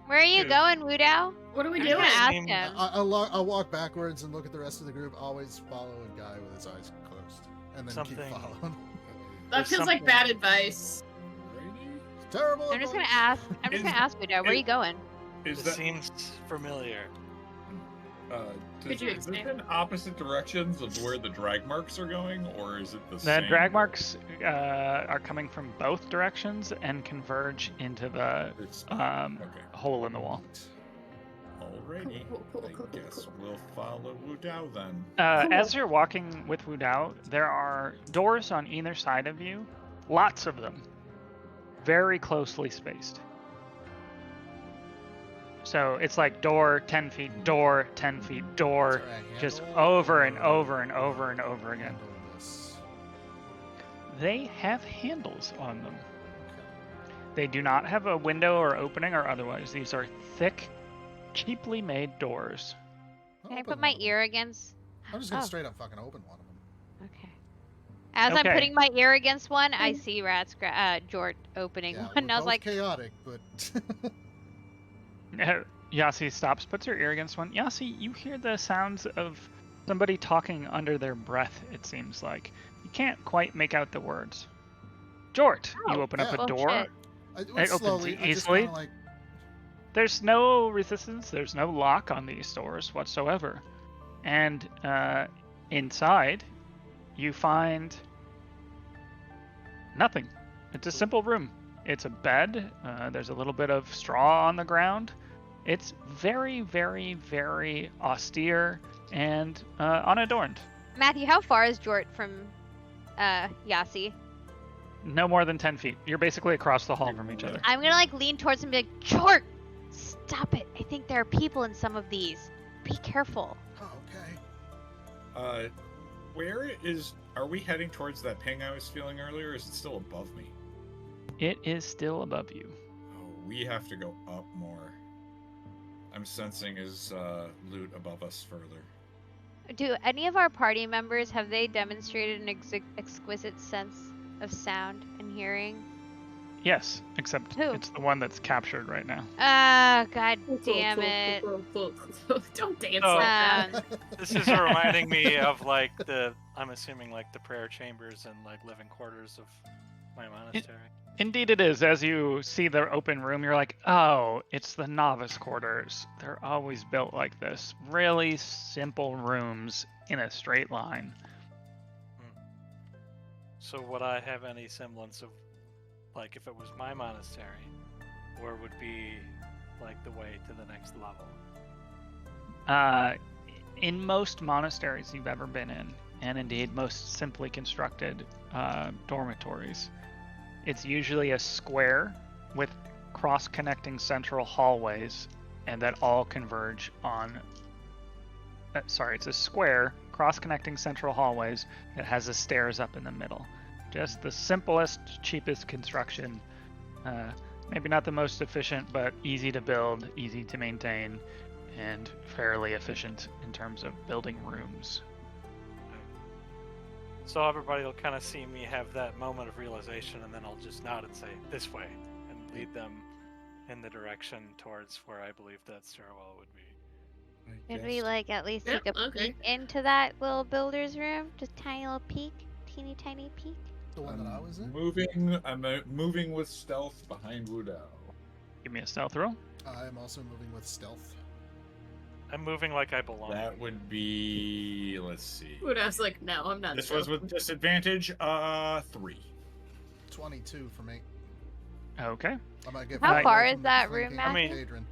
Where are you Dude. going, Wudao? What are we I'm doing? gonna ask Seem- him. I'll walk backwards and look at the rest of the group. Always follow a guy with his eyes closed, and then keep Something- following. That There's feels like something- bad advice. It's terrible. I'm just gonna advice. ask. I'm just Is- gonna ask Wudao. Where are you going? Is It that seems familiar. Could you is it expand? in opposite directions of where the drag marks are going, or is it the The same? drag marks are coming from both directions and converge into the It's, um, okay. hole in the wall. Alrighty. I guess we'll follow Wudao then. As you're walking with Wudao, there are doors on either side of you, lots of them, very closely spaced. So it's like door 10 feet, door 10 feet, door, Is there a just handle, over and or over and over and over again. handle this? They have handles on them. Okay. They do not have a window or opening or otherwise. These are thick, cheaply made doors. I'll Can I open put one my of them. ear against? I'm just gonna Oh. straight up fucking open one of them. Okay. As I'm Okay. putting my ear against one, I see Jort opening Yeah, one. we're And I was both like, chaotic, but Yasi stops, puts her ear against one. Yasi, you hear the sounds of somebody talking under their breath, it seems like. You can't quite make out the words. Jort, you Oh, open up yeah. a oh, door. shit. it opens slowly. I just easily. kinda like There's no resistance, there's no lock on these doors whatsoever. And inside, you find nothing. It's a simple room. It's a bed. There's a little bit of straw on the ground. It's very, very, very austere and unadorned. Matthew, how far is Jort from Yasi? No more than 10 feet. You're basically across the hall from each other. I'm gonna like lean towards him and be like, Jort, stop it. I think there are people in some of these. Be careful. oh, okay. Are we heading towards that ping I was feeling earlier, or is it still above me? It is still above you. Oh, we have to go up more. I'm sensing his loot above us further. Do any of our party members have they demonstrated an exquisite sense of sound and hearing? Yes, except Who? it's the one that's captured right now. Ah, god damn it. Don't dance Oh. like that. This is reminding me of like I'm assuming like the prayer chambers and like living quarters of my monastery. Indeed it is. As you see the open room, you're like, oh, it's the novice quarters. They're always built like this. Really simple rooms in a straight line. So would I have any semblance of like if it was my monastery, where would be like the way to the next level? In most monasteries you've ever been in, and indeed most simply constructed dormitories, it's usually a square with cross-connecting central hallways, and that all converge on... it's a square, cross-connecting central hallways that has the stairs up in the middle. Just the simplest, cheapest construction. Maybe not the most efficient, but easy to build, easy to maintain, and fairly efficient in terms of building rooms. So everybody will kind of see me have that moment of realization, and then I'll just nod and say, this way, and lead them in the direction towards where I believe that stairwell would be. Could we like at least Yep, take a okay. peek into that little builder's room? Just tiny little peek, teeny tiny peek. The one that I was in? I'm moving with stealth behind Wudao. Give me a stealth roll. I am also moving with stealth. I'm moving like I belong. That would be, let's see. Wudao's like, no, I'm not. This was with disadvantage, 3. 22 for me. Okay. I'm gonna get How away far from is the that flanking room, of Matthew? Kaydren.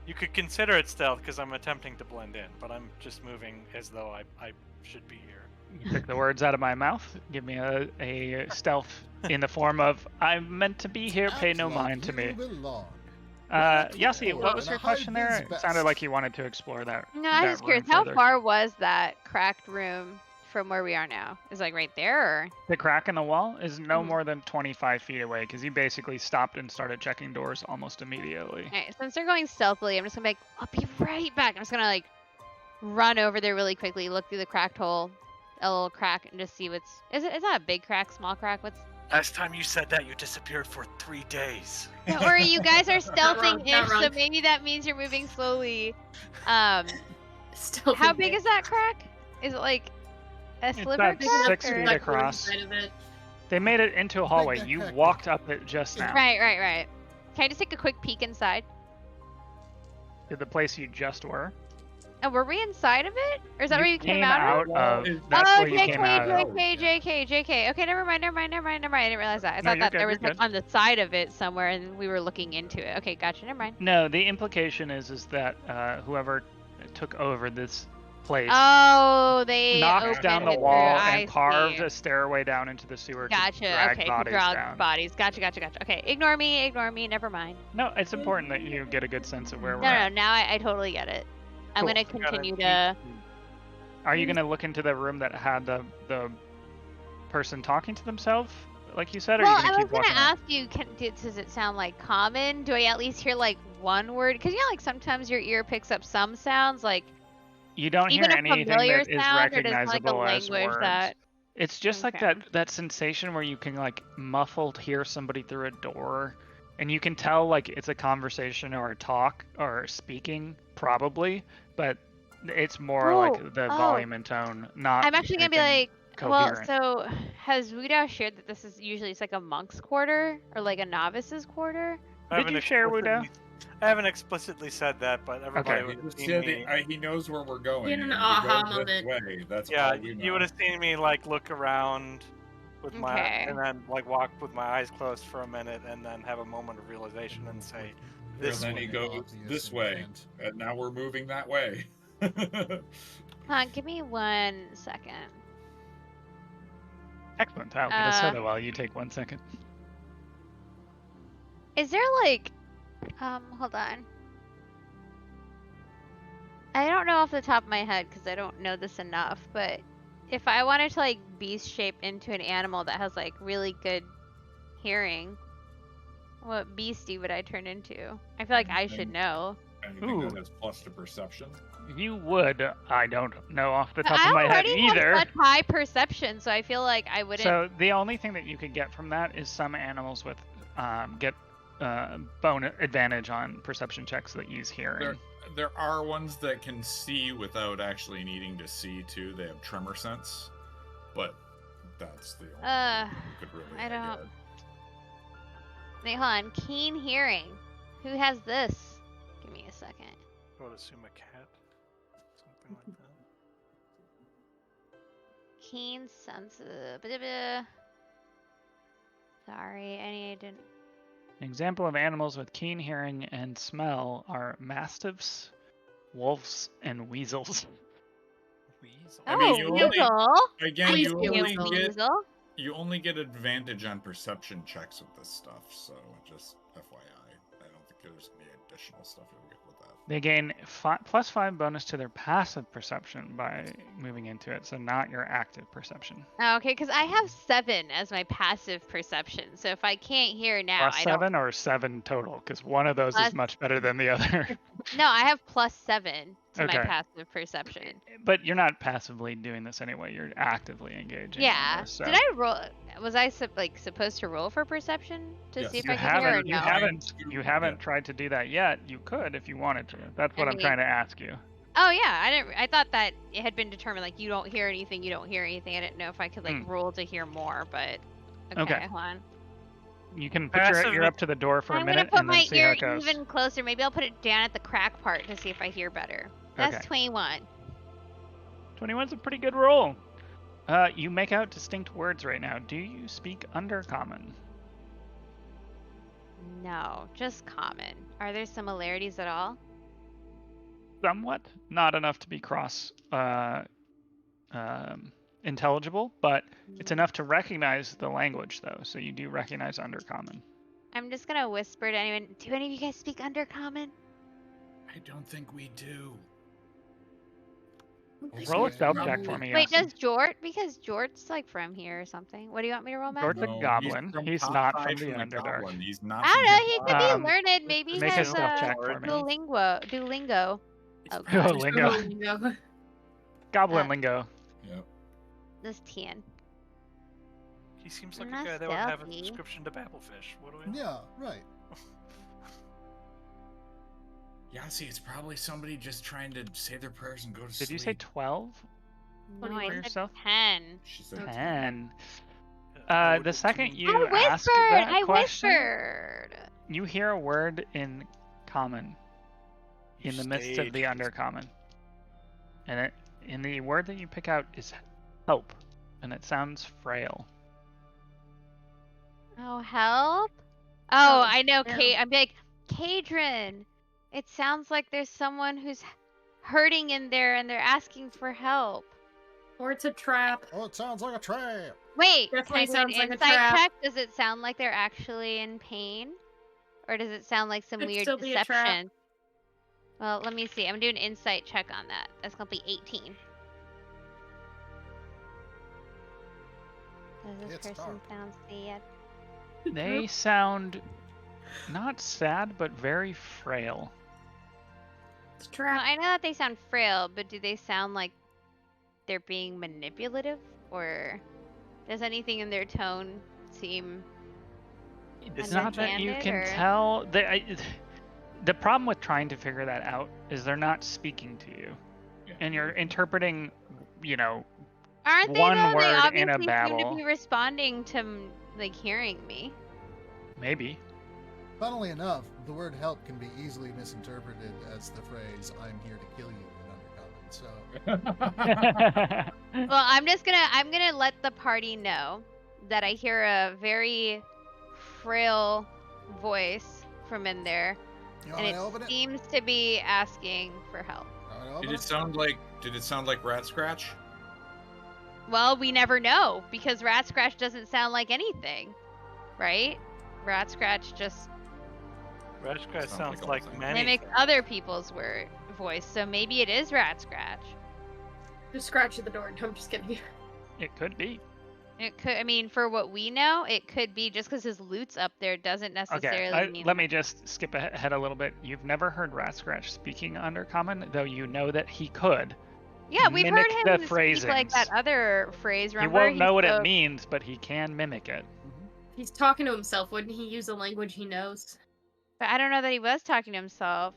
You could consider it stealth because I'm attempting to blend in, but I'm just moving as though I should be here. You took the words out of my mouth. Give me a stealth in the form of, I'm meant to be here, pay Act no like mind to you me. belong. Yasi, what was In a your question there? high-vis It sounded vest. like you wanted to explore that. No, I was that just curious. room How further. far was that cracked room from where we are now? Is it, like right there, or? The crack in the wall is no Mhm. more than 25 feet away because you basically stopped and started checking doors almost immediately. Alright, since they're going stealthily, I'm just gonna be like, I'll be right back. I'm just gonna like run over there really quickly, look through the cracked hole, a little crack, and just see what's. Is that a big crack, small crack? What's? Last time you said that, you disappeared for 3 days. Don't worry, you guys are Not stealthing wrong, not ish, so wrong. maybe that means you're moving slowly. Still How big is that crack? Is it like a It's sliver about crack? 6 or- feet like across. one side of it. They made it into a hallway. that You crack walked up it just now. Right. Can I just take a quick peek inside? To the place you just were. Oh, were we inside of it? Or is that where you came out of? of. That's Oh, where you came out of. JK. Okay, never mind. I didn't realize that. I No, thought you're that there good, was you're like good. on the side of it somewhere and we were looking into it. Okay, gotcha. Never mind. No, the implication is that whoever took over this place Oh, they knocked opened down the it wall through. and I carved see. a stairway down into the sewer to Gotcha. drag Okay, bodies to drag down. bodies. Gotcha. Okay, ignore me. Never mind. No, it's important that you get a good sense of where No, we're at. now I totally get it. I'm Cool. gonna continue to. Are you gonna look into the room that had the person talking to themselves, like you said, or Well, are you I gonna was keep gonna walking on? ask you, does it sound like common? Do I at least hear like one word? Because you know, like sometimes your ear picks up some sounds, like You don't hear even a anything familiar that is sound, or does it like a recognizable as language words. that? It's just like Okay. that sensation where you can like muffled hear somebody through a door, and you can tell like it's a conversation or a talk or speaking probably, but it's more like the volume and tone, not. I'm actually gonna be anything like, coherent. well, so has Wudao shared that this is usually it's like a monk's quarter or like a novice's quarter? Did you share, Wudao? I haven't explicitly said that, but everybody Okay. would have seen me. He knows where we're going. You had an and we aha go this moment. way. That's Yeah, all we know. you would have seen me like look around with my Okay. and then like walk with my eyes closed for a minute and then have a moment of realization and say, And "This then way." he goes Obvious this way, intent. and now we're moving that way. Give me 1 second. Excellent. I'll get a soda while you take 1 second. Is there like, hold on. I don't know off the top of my head because I don't know this enough, but if I wanted to like beast shape into an animal that has like really good hearing, what beastie would I turn into? I feel like I should know. Anything that Ooh. has plus to perception. You would. I don't know off the top I of my head already either. have such high perception, so I feel like I wouldn't. So the only thing that you could get from that is some animals with get bone advantage on perception checks that use hearing. There are ones that can see without actually needing to see too. They have tremor sense, but that's the only thing you could really I don't. get. Wait, hold on. Keen hearing. Who has this? Give me a second. I would assume a cat, something like that. Keen sensitive. Sorry, I didn't. An example of animals with keen hearing and smell are mastiffs, wolves, and weasels. Weasel. I mean, you only- weasel. Again, Please you be only weasel. get Weasel. you only get advantage on perception checks with this stuff. So just FYI, I don't think there's any additional stuff you'll get with that. They gain +5 bonus to their passive perception by moving into it, so not your active perception. Oh, okay, because I have 7 as my passive perception. So if I can't hear now, I don't. +7 or 7 total? Because one of those is Plus- much better than the other. No, I have +7 to my Okay. passive perception. But you're not passively doing this anyway. You're actively engaging. in Yeah. this, so. Did I roll? Was I supposed to roll for perception to Yes. see if You I could hear or haven't. no? You haven't tried to do that yet. You could if you wanted to. That's what I'm trying to ask you. Oh yeah, I didn't. I thought that it had been determined. Like you don't hear anything. You don't hear anything. I didn't know if I could like roll to hear more, but okay. Hold on. You can put your ear up to the door for a minute I'm and gonna then put see my how ear it goes. even closer. Maybe I'll put it down at the crack part to see if I hear better. That's Okay. 21. 21's a pretty good roll. You make out distinct words right now. Do you speak Undercommon? No, just common. Are there similarities at all? Somewhat. Not enough to be intelligible, but it's enough to recognize the language, though. So you do recognize Undercommon. I'm just gonna whisper to anyone. Do any of you guys speak Undercommon? I don't think we do. Roll a stealth check for me. Wait, Yasi. does Jort? Because Jort's like from here or something. What do you want me to roll, Matthew? Jort's a goblin. He's top not five from the Underdark. goblin. He's not. I don't know. He from could Um, be learned. Maybe he make a has stealth check for me. Duolingo. Oh, Duolingo. Goblin lingo. Yep. This Tian. He seems like I'm a not guy that would have a stealthy. subscription to Babelfish. What do we know? Yeah, right. Yasi, it's probably somebody just trying to say their prayers and go to sleep. Did you say 12? No, For I said yourself? 10. She said 10. Yeah, The second you I ask whispered. that I question, whispered. you hear a word in common in the midst of the Stage. Undercommon. And the word that you pick out is help, and it sounds frail. Oh, help! Oh, Oh, I know. yeah. I'm like, Kaydren. It sounds like there's someone who's hurting in there, and they're asking for help. Or it's a trap. Oh, it sounds like a trap. Wait, Definitely can I do an sounds like a insight trap. check? Does it sound like they're actually in pain, or does it sound like some Could weird still be a trap. deception? Well, let me see. I'm doing an insight check on that. That's gonna be 18. Does this It's person dark. sound sad? They sound not sad, but very frail. It's a Well, trap. I know that they sound frail, but do they sound like they're being manipulative, or does anything in their tone seem It's not that you underhanded, can or- tell. The problem with trying to figure that out is they're not speaking to you, Yeah. and you're interpreting, Aren't they one though? They word obviously in a seem to babble. be responding to like hearing me. Maybe. Funnily enough, the word help can be easily misinterpreted as the phrase "I'm here to kill you" in Undercommon. So Well, I'm gonna let the party know that I hear a very frail voice from in there, you and want to open it it? seems to be asking for help. You wanna open Did it sound like? Did it sound like Ratscratch? Well, we never know because Ratscratch doesn't sound like anything, right? Ratscratch just Ratscratch Sounds sounds like like all the many. mimics other people's voice, so maybe it is Ratscratch. Just scratch at the door. No, I'm just kidding. It could be. It could, I mean, for what we know, it could be just because his loot's up there doesn't necessarily mean. Let me just skip ahead a little bit. You've never heard Ratscratch speaking Undercommon, though you know that he could. Yeah, we've heard mimic him the speak like that phrasings. other phrase. Remember? He won't know what it spoke- means, but he can mimic it. He's talking to himself. Wouldn't he use a language he knows? But I don't know that he was talking to himself.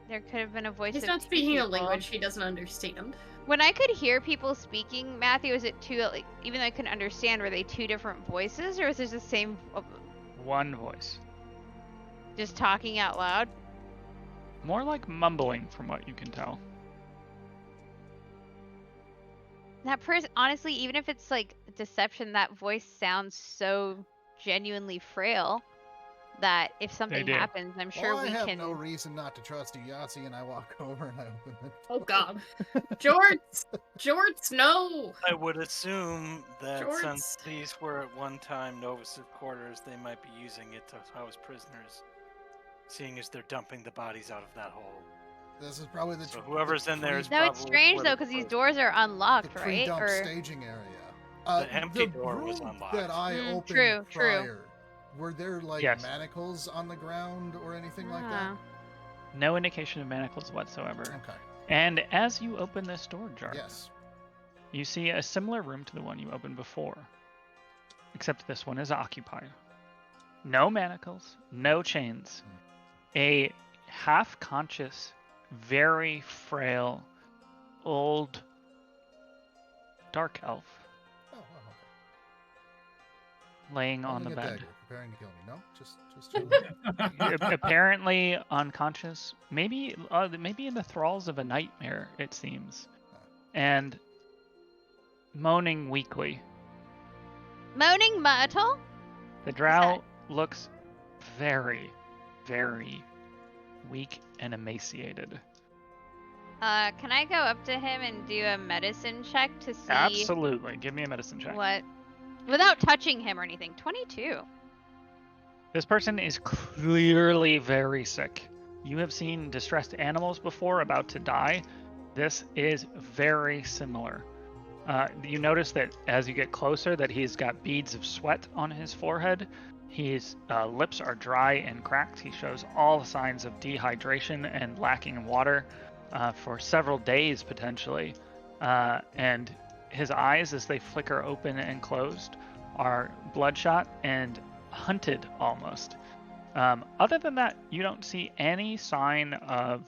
There could have been a voice. He's of not two speaking a people. language he doesn't understand. When I could hear people speaking, Matthew, was it two? Like, even though I couldn't understand, were they two different voices, or was it the same? One voice. Just talking out loud. More like mumbling, from what you can tell. That person, honestly, even if it's like deception, that voice sounds so genuinely frail that if something do. happens, I'm sure well, I we have can. no reason not to trust you, Yasi, and I walk over and I open it. Oh God, Jorts, no. I would assume that Jorts. since these were at one time Novus' quarters, they might be using it to house prisoners. seeing as they're dumping the bodies out of that hole. This is probably the. So whoever's in there is No, it's probably strange where though the because these clothes- doors are unlocked, the right? pre-dump Or staging area. The empty door was room unlocked. that I Mm, opened true. prior. Were there like Yes. manacles on the ground or anything like that? Ah. No indication of manacles whatsoever. Okay. And as you open this door, Jar, Yes. you see a similar room to the one you opened before, except this one is occupied. No manacles, no chains. A half-conscious, very frail, old, dark elf Oh, laying on the Holding a bed. dagger, preparing to kill me. No, just chilling. Apparently unconscious, maybe in the thralls of a nightmare, it seems, and moaning weakly. Moaning Myrtle? The drow looks very, very weak and emaciated. Can I go up to him and do a medicine check to see Absolutely. Give me a medicine check. what, without touching him or anything? 22. This person is clearly very sick. You have seen distressed animals before about to die. This is very similar. You notice that as you get closer that he's got beads of sweat on his forehead. His lips are dry and cracked. He shows all signs of dehydration and lacking water for several days potentially. And his eyes, as they flicker open and closed, are bloodshot and hunted almost. Other than that, you don't see any sign of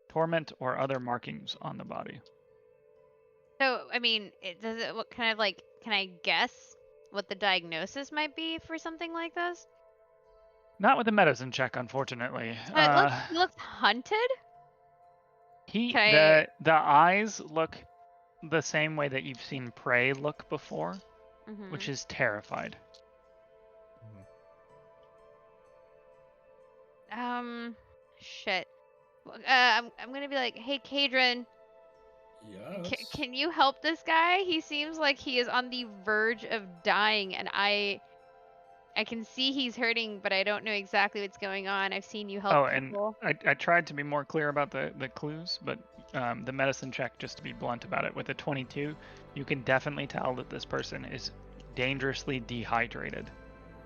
torment or other markings on the body. So, I mean, what kind of like, can I guess what the diagnosis might be for something like this? Not with a medicine check, unfortunately. He looks hunted? The eyes look the same way that you've seen prey look before, Mhm. which is terrified. Shit. I'm gonna be like, hey, Kaydren, Yes. can you help this guy? He seems like he is on the verge of dying, and I can see he's hurting, but I don't know exactly what's going on. I've seen you help people. And I tried to be more clear about the clues, but the medicine check, just to be blunt about it, with a 22, you can definitely tell that this person is dangerously dehydrated.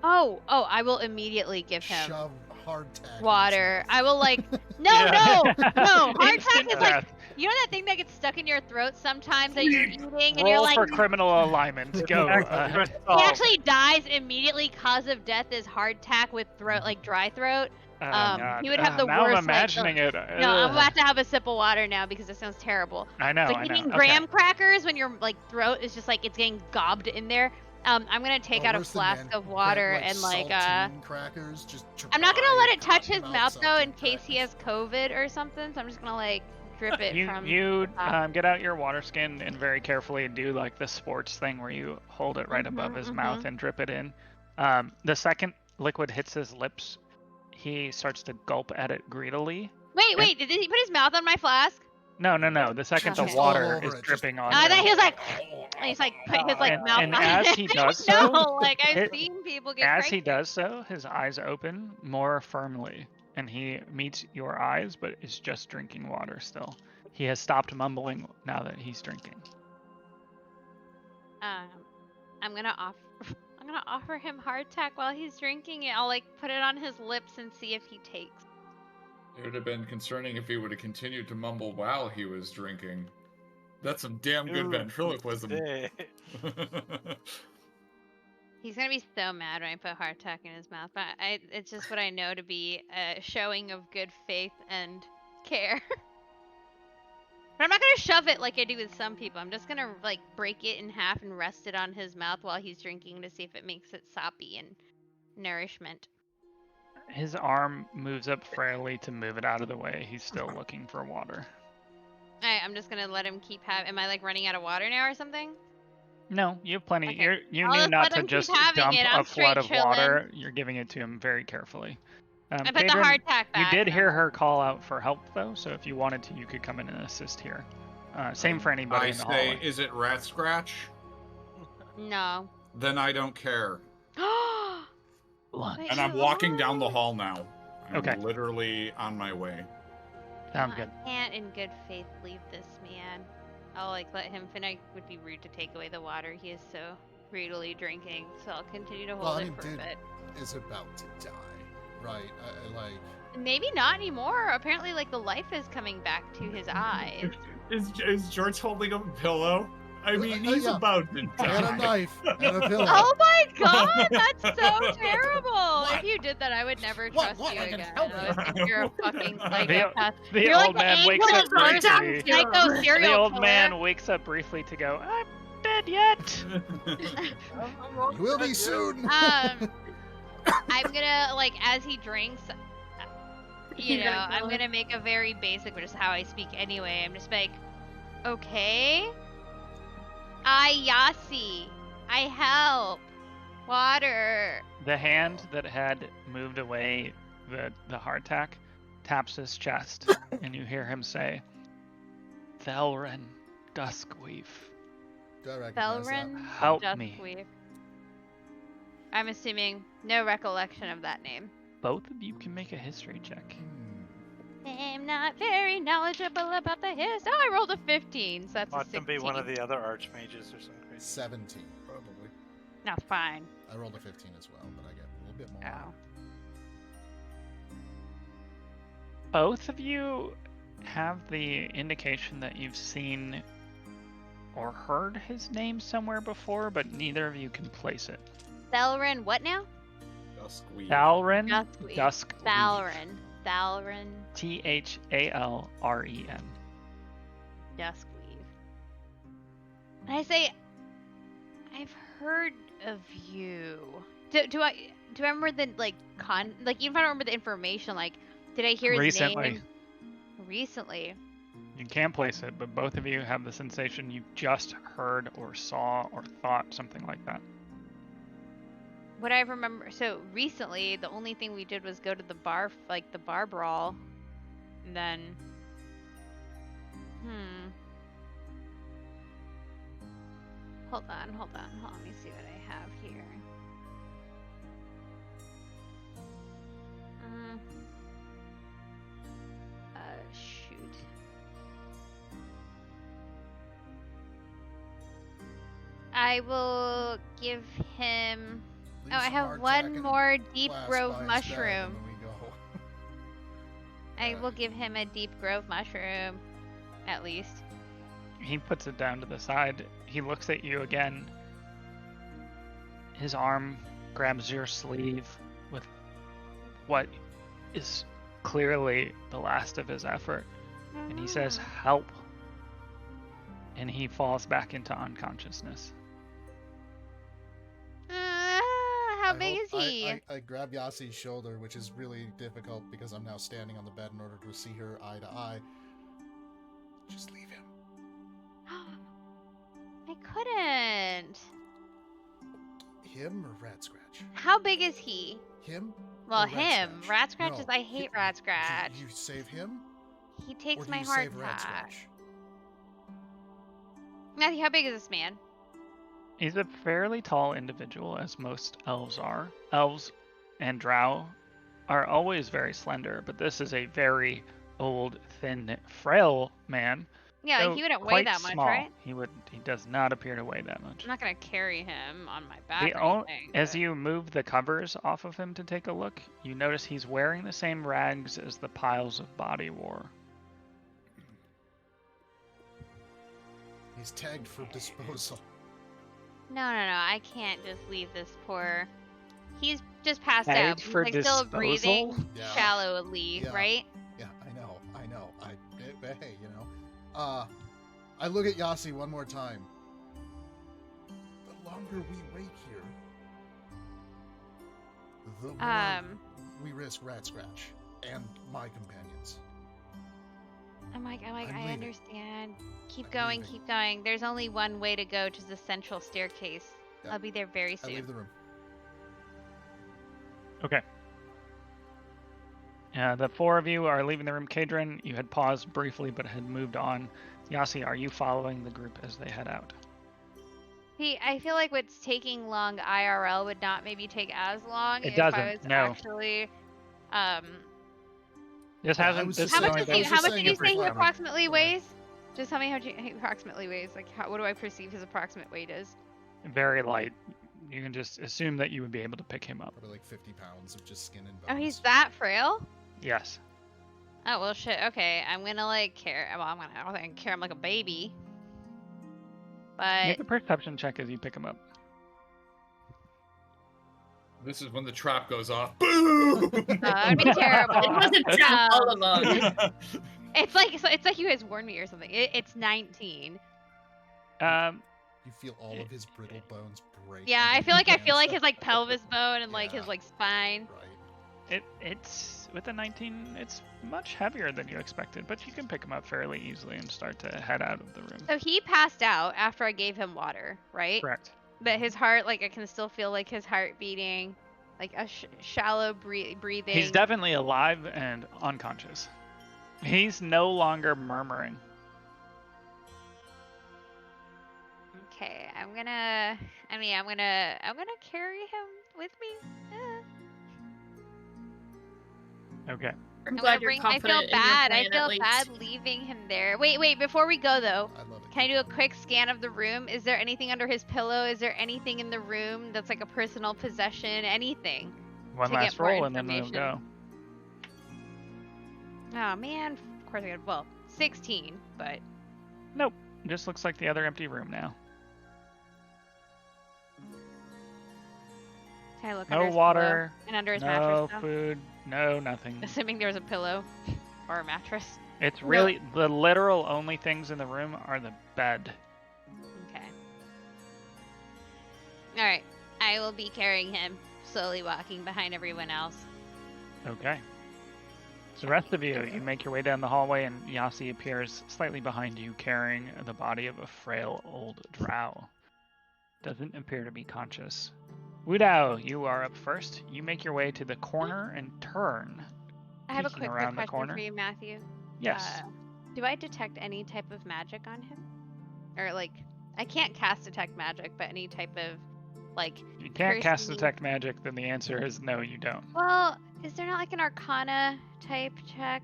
Oh, I will immediately give him Shove hardtack. water. I will like, no, hardtack is like, you know that thing that gets stuck in your throat sometimes that you're eating and you're Roll like, for criminal alignment. Go. he actually dies immediately. Cause of death is hardtack with throat, like dry throat. God. He would have the now worst. I'm imagining it. No, I'm about to have a sip of water now because it sounds terrible. I know. It's like eating graham crackers when your like throat is just like it's getting gobbed in there. I'm gonna take out a flask of water and like crackers, just I'm not gonna let it touch his cotton mouth mouth though in saltine case he has COVID or something. So I'm just gonna like drip it from. You get out your water skin and very carefully do like the sports thing where you hold it right above his mouth and drip it in. The second liquid hits his lips, he starts to gulp at it greedily. Wait, did he put his mouth on my flask? No. The second the Just water all over is it, dripping on I him. thought he was like, and he's like put his like mouth and on as it. he does so, no, like I've seen people get As he pregnant. does so, his eyes open more firmly, and he meets your eyes, but is just drinking water still. He has stopped mumbling now that he's drinking. I'm gonna offer him hardtack while he's drinking it. I'll like put it on his lips and see if he takes. It would have been concerning if he would have continued to mumble while he was drinking. That's some damn good ventriloquism. He's gonna be so mad when I put hardtack in his mouth, but it's just what I know to be a showing of good faith and care. But I'm not gonna shove it like I do with some people. I'm just gonna like break it in half and rest it on his mouth while he's drinking to see if it makes it soppy and nourishment. His arm moves up frailly to move it out of the way. He's still looking for water. I'm just gonna let him keep am I like running out of water now or something? No, you have plenty. Okay. You I'll knew just not let to him just keep having dump it. a I'm straight flood of chilling. water. You're giving it to him very carefully. I put the Kaydren, hardtack back. You did hear her call out for help, though, so if you wanted to, you could come in and assist here. Same for anybody I in the say, hallway. is it Ratscratch? No. Then I don't care. Lunch. But And I'm you walking down the are. hall now. I'm Okay. literally on my way. Sound good. I can't in good faith leave this man. I'll let him finish. Would be rude to take away the water he is so greedily drinking. So I'll continue to hold Well, I it mean, for dude a bit. is about to die, right? I like. Maybe not anymore. Apparently, the life is coming back to his eyes. Is George holding a pillow? I mean, he's yeah. about to And die. a knife and a pillow. Oh my god, that's so terrible! What? If you did that, I would never What? trust What? you I can again. help I would think you're a fucking The- psychopath. The You're old like man the wakes angel up of dark briefly. psycho serial The old killer. man wakes up briefly to go, I'm dead yet. You will be soon. I'm gonna as he drinks, You're gonna I'm kill gonna make a very basic, which is how I speak anyway. I'm just okay, Yasi, I help. Water. The hand that had moved away the hardtack taps his chest, and you hear him say, Thelren Duskweave, Do I recognize that? Belrin help me. Duskweave. I'm assuming no recollection of that name. Both of you can make a history check. I'm not very knowledgeable about the his. Oh, I rolled a 15, so that's a Watch 16. him be one of the other archmages or something crazy. 17, probably. That's fine. I rolled a 15 as well, but I get a little bit more. Oh. Both of you have the indication that you've seen or heard his name somewhere before, but neither of you can place it. Thelren, what now? Duskweave. Thalren Duskweave. Duskweave. Thalren. Thalren Thalren. Duskweave. And I say, I've heard of you. Do I remember the even if I don't remember the information, did I hear his Recently. name? Recently. You can place it, but both of you have the sensation you just heard or saw or thought something like that. What I remember, so recently, the only thing we did was go to the bar, the bar brawl, and then, hold on, let me see what I have here. Shoot. I will give him. Leave Oh, I some have hardtack one and more deep glass grove by his bed, mushroom. and then we go. I will give him a deep grove mushroom, at least. He puts it down to the side. He looks at you again. His arm grabs your sleeve with what is clearly the last of his effort. And he says, help. And he falls back into unconsciousness. How big is he? I grab Yasi's shoulder, which is really difficult because I'm now standing on the bed in order to see her eye to eye. Just leave him. I couldn't. Him or Ratscratch? How big is he? Him? Well, or him. Ratscratch is. No, I hate Ratscratch. You save him? He Or takes do my you heart save back. Ratscratch? Matthew, how big is this man? He's a fairly tall individual, as most elves are. Elves and drow are always very slender, but this is a very old, thin, frail man. Yeah, So he wouldn't weigh quite that much, small. right? He does not appear to weigh that much. I'm not gonna carry him on my back. As you move the covers off of him to take a look, you notice he's wearing the same rags as the piles of body wore. He's tagged for disposal. No, I can't just leave this poor. He's just passed out. Tagged He's for still disposal? breathing Yeah. shallowly, Yeah. right? Yeah, I know. But hey, I look at Yasi one more time. The longer we wait here, the more we risk Ratscratch and my companions. I'm like, I'm I leaving. understand. Keep I'm going, leaving. keep going. There's only one way to go, which is the central staircase. Yeah. I'll be there very I soon. leave the room. Okay. The four of you are leaving the room. Kaydren, you had paused briefly but had moved on. Yasi, are you following the group as they head out? See, I feel like what's taking long IRL would not maybe take as long It if I doesn't, was no. actually. This Yeah, I hasn't. was This just is How much only is I he? was been How just much saying did you it for say he fun. approximately Sorry. weighs? Just tell me how much he approximately weighs. Like, what do I perceive his approximate weight as? very light. You can just assume that you would be able to pick him up. Probably like 50 pounds of just skin and bones. Oh, he's that frail? Yes. Oh well, shit. Okay, I'm gonna like care. Well, I don't think I can carry him like a baby. But Make a perception check as you pick him up. This is when the trap goes off. Boom! that'd be terrible. It wasn't trap all along. It's like you guys warned me or something. It's 19. You feel all of his brittle bones break. Yeah, I underneath feel like the his like pelvis bone and like Yeah. his like spine. Right. It's with a 19. It's much heavier than you expected, but you can pick him up fairly easily and start to head out of the room. So he passed out after I gave him water, right? Correct. But his heart, like I can still feel like his heart beating, like a shallow breathing. He's definitely alive and unconscious. He's no longer murmuring. Okay, I'm gonna carry him with me. Okay. I'm I'm glad gonna you're I feel confident in your bad. I plan, feel at least. bad leaving him there. Wait, before we go though, I love it. can I do a quick scan of the room? Is there anything under his pillow? Is there anything in the room that's like a personal possession? Anything? One To get last more roll and then we'll information. go. Oh man, of course I got 16, but Nope. Just looks like the other empty room now. can I look under No his water. pillow and under his No mattress? Though? food. No nothing. Assuming there was a pillow or a mattress. It's really the literal only things in the room are the bed. Okay. All right, I will be carrying him, slowly walking behind everyone else. Okay. The rest of you make your way down the hallway, and Yasi appears slightly behind you, carrying the body of a frail old drow. Doesn't appear to be conscious. Wudao, you are up first. You make your way to the corner and turn. I have a Peeking quick around the question corner. for you, Matthew. Yes. Do I detect any type of magic on him? Or like, I can't cast detect magic, but any type of like. If you can't cast cursing- detect magic, then the answer is no, you don't. Well, is there not like an Arcana type check,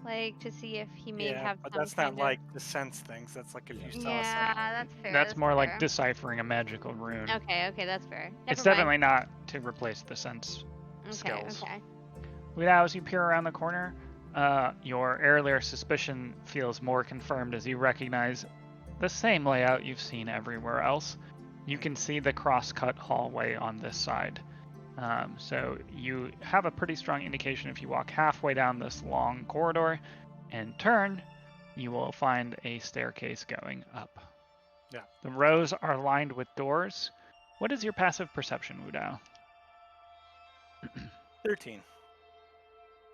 like to see if he may Yeah, have? but some that's not kind like the sense things. That's like if you saw Yeah, something. that's fair. That's more like fair. deciphering a magical rune. Okay, that's fair. It's Never definitely not to replace the sense mind. skills. Okay. Without as you peer around the corner, your earlier suspicion feels more confirmed as you recognize the same layout you've seen everywhere else. You can see the cross-cut hallway on this side. So you have a pretty strong indication if you walk halfway down this long corridor and turn, you will find a staircase going up. Yeah. The rows are lined with doors. What is your passive perception, Wudao? 13.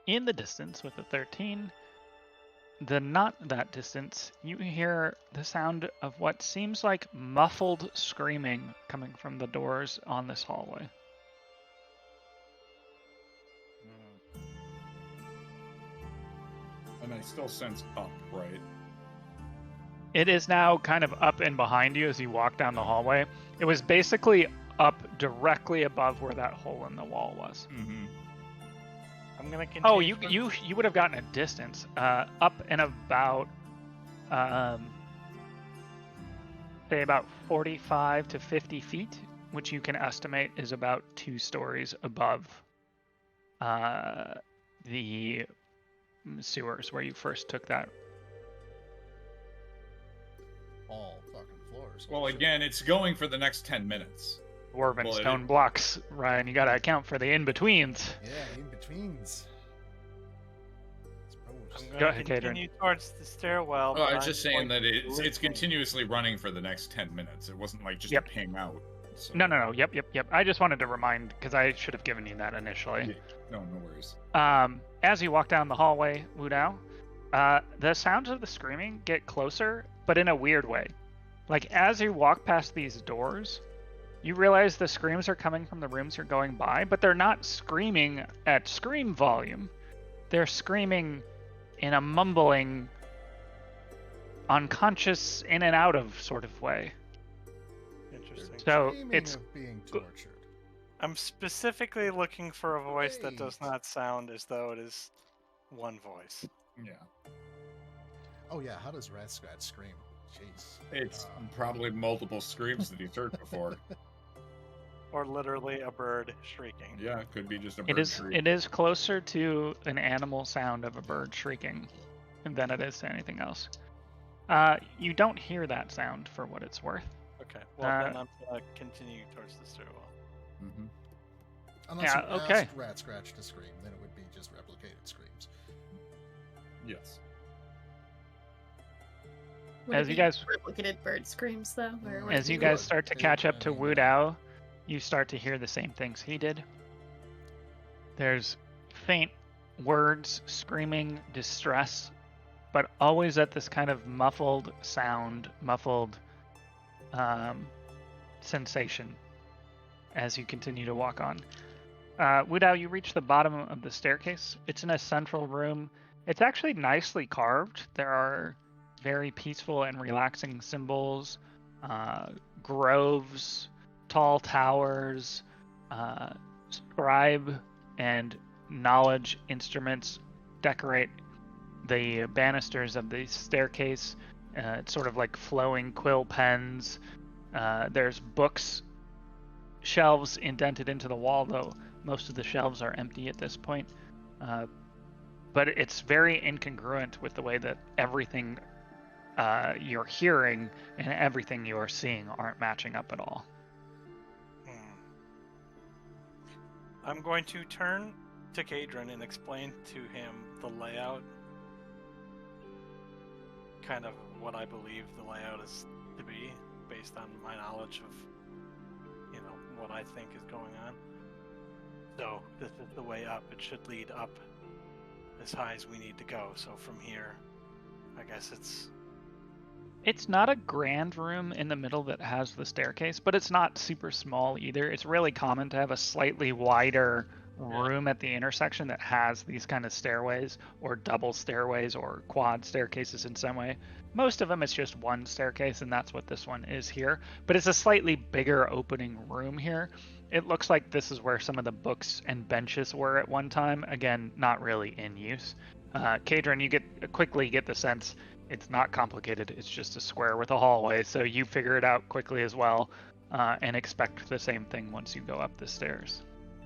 In the distance with the 13, not that distance, you hear the sound of what seems like muffled screaming coming from the doors on this hallway. And I still sense up, right? It is now kind of up and behind you as you walk down the hallway. It was basically up directly above where that hole in the wall was. Mm-hmm. I'm gonna continue. Oh, you would have gotten a distance up and about say about 45 to 50 feet, which you can estimate is about 2 stories above the sewers where you first took that. All fucking floors. Well, again, it's going for the next 10 minutes. Dwarven Well, stone blocks, Ryan. You gotta account for the in-betweens. Yeah, in betweens. I'm Suppose. gonna Go ahead, Kaydren. continue towards the stairwell. Oh, I but was just saying that it's listening. continuously running for the next 10 minutes. It wasn't like just Yep. a ping out. So. No. Yep. I just wanted to remind, because I should have given you that initially. No worries. As you walk down the hallway, Wudao, the sounds of the screaming get closer, but in a weird way. Like, as you walk past these doors, you realize the screams are coming from the rooms you're going by, but they're not screaming at scream volume. They're screaming in a mumbling, unconscious, in and out of sort of way. Interesting. Interesting. So Dreaming it's of being tortured. I'm specifically looking for a voice that does Great. not sound as though it is one voice. Yeah. Oh yeah, how does Ratscratch scream? Jeez. It's probably multiple screams that he's heard before. Or literally a bird shrieking. Yeah, it could be just a It bird is shriek. it is closer to an animal sound of a bird shrieking than it is to anything else. You don't hear that sound for what it's worth. Okay, well then I'm gonna continue towards the stairwell. Mm-hmm. Unless Yeah, you okay. asked Ratscratch to scream, then it would be just replicated screams. Yes. Would As it you be guys- replicated bird screams though, or would As it you be- guys start to It- catch up I to mean, Wudao, you start to hear the same things he did. There's faint words, screaming, distress, but always at this kind of muffled sound, muffled sensation as you continue to walk on. Wudao, you reach the bottom of the staircase. It's in a central room. It's actually nicely carved. There are very peaceful and relaxing symbols, groves, tall towers, scribe and knowledge instruments decorate the banisters of the staircase. It's sort of like flowing quill pens. There's books, shelves indented into the wall, though most of the shelves are empty at this point. But it's very incongruent with the way that everything you're hearing and everything you're seeing aren't matching up at all. I'm going to turn to Kaydren and explain to him the layout, kind of what I believe the layout is to be, based on my knowledge of, what I think is going on. So this is the way up. It should lead up as high as we need to go. So from here, I guess It's not a grand room in the middle that has the staircase, but it's not super small either. It's really common to have a slightly wider room at the intersection that has these kind of stairways or double stairways or quad staircases in some way. Most of them it's just one staircase, and that's what this one is here. But it's a slightly bigger opening room here. It looks like this is where some of the books and benches were at one time. Again, not really in use. Kaydren, you quickly get the sense it's not complicated. It's just a square with a hallway, so you figure it out quickly as well, and expect the same thing once you go up the stairs.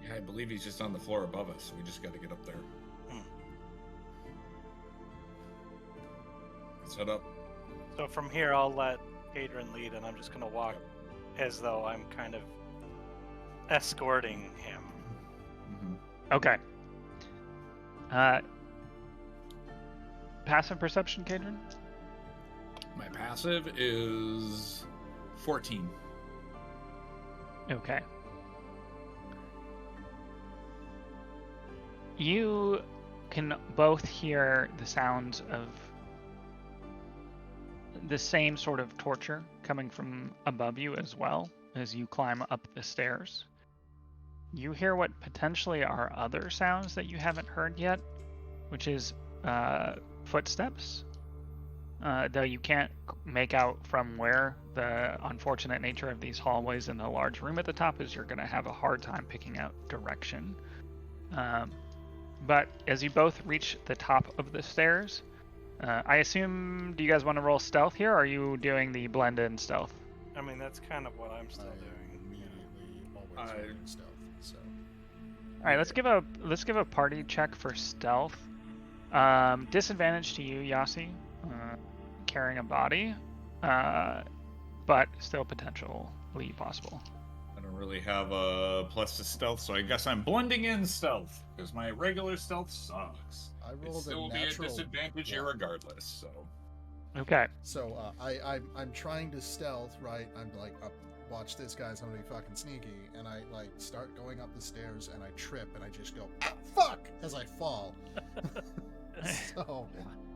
Yeah, I believe he's just on the floor above us. We just got to get up there. Set up. So from here, I'll let Kaydren lead, and I'm just going to walk as though I'm kind of escorting him. Mm-hmm. Okay. Passive perception, Kaydren? My passive is 14. Okay. You can both hear the sounds of the same sort of torture coming from above you as well as you climb up the stairs. You hear what potentially are other sounds that you haven't heard yet, which is footsteps, though you can't make out from where. The unfortunate nature of these hallways in the large room at the top is you're going to have a hard time picking out direction. But as you both reach the top of the stairs, I assume, do you guys want to roll stealth here, or are you doing the blend-in stealth? I mean, that's kind of what I'm still I doing. immediately always rolling stealth. So All right, let's give a party check for stealth. Disadvantage to you, Yasi, carrying a body, but still potentially possible. I don't really have a plus to stealth, so I guess I'm blending in stealth because my regular stealth sucks. I It'd rolled still a be a natural disadvantage one. irregardless. So Okay. So I'm trying to stealth, right? I'm like, watch this, guys, I'm gonna be fucking sneaky, and I like start going up the stairs, and I trip, and I just go, ah, fuck, as I fall. So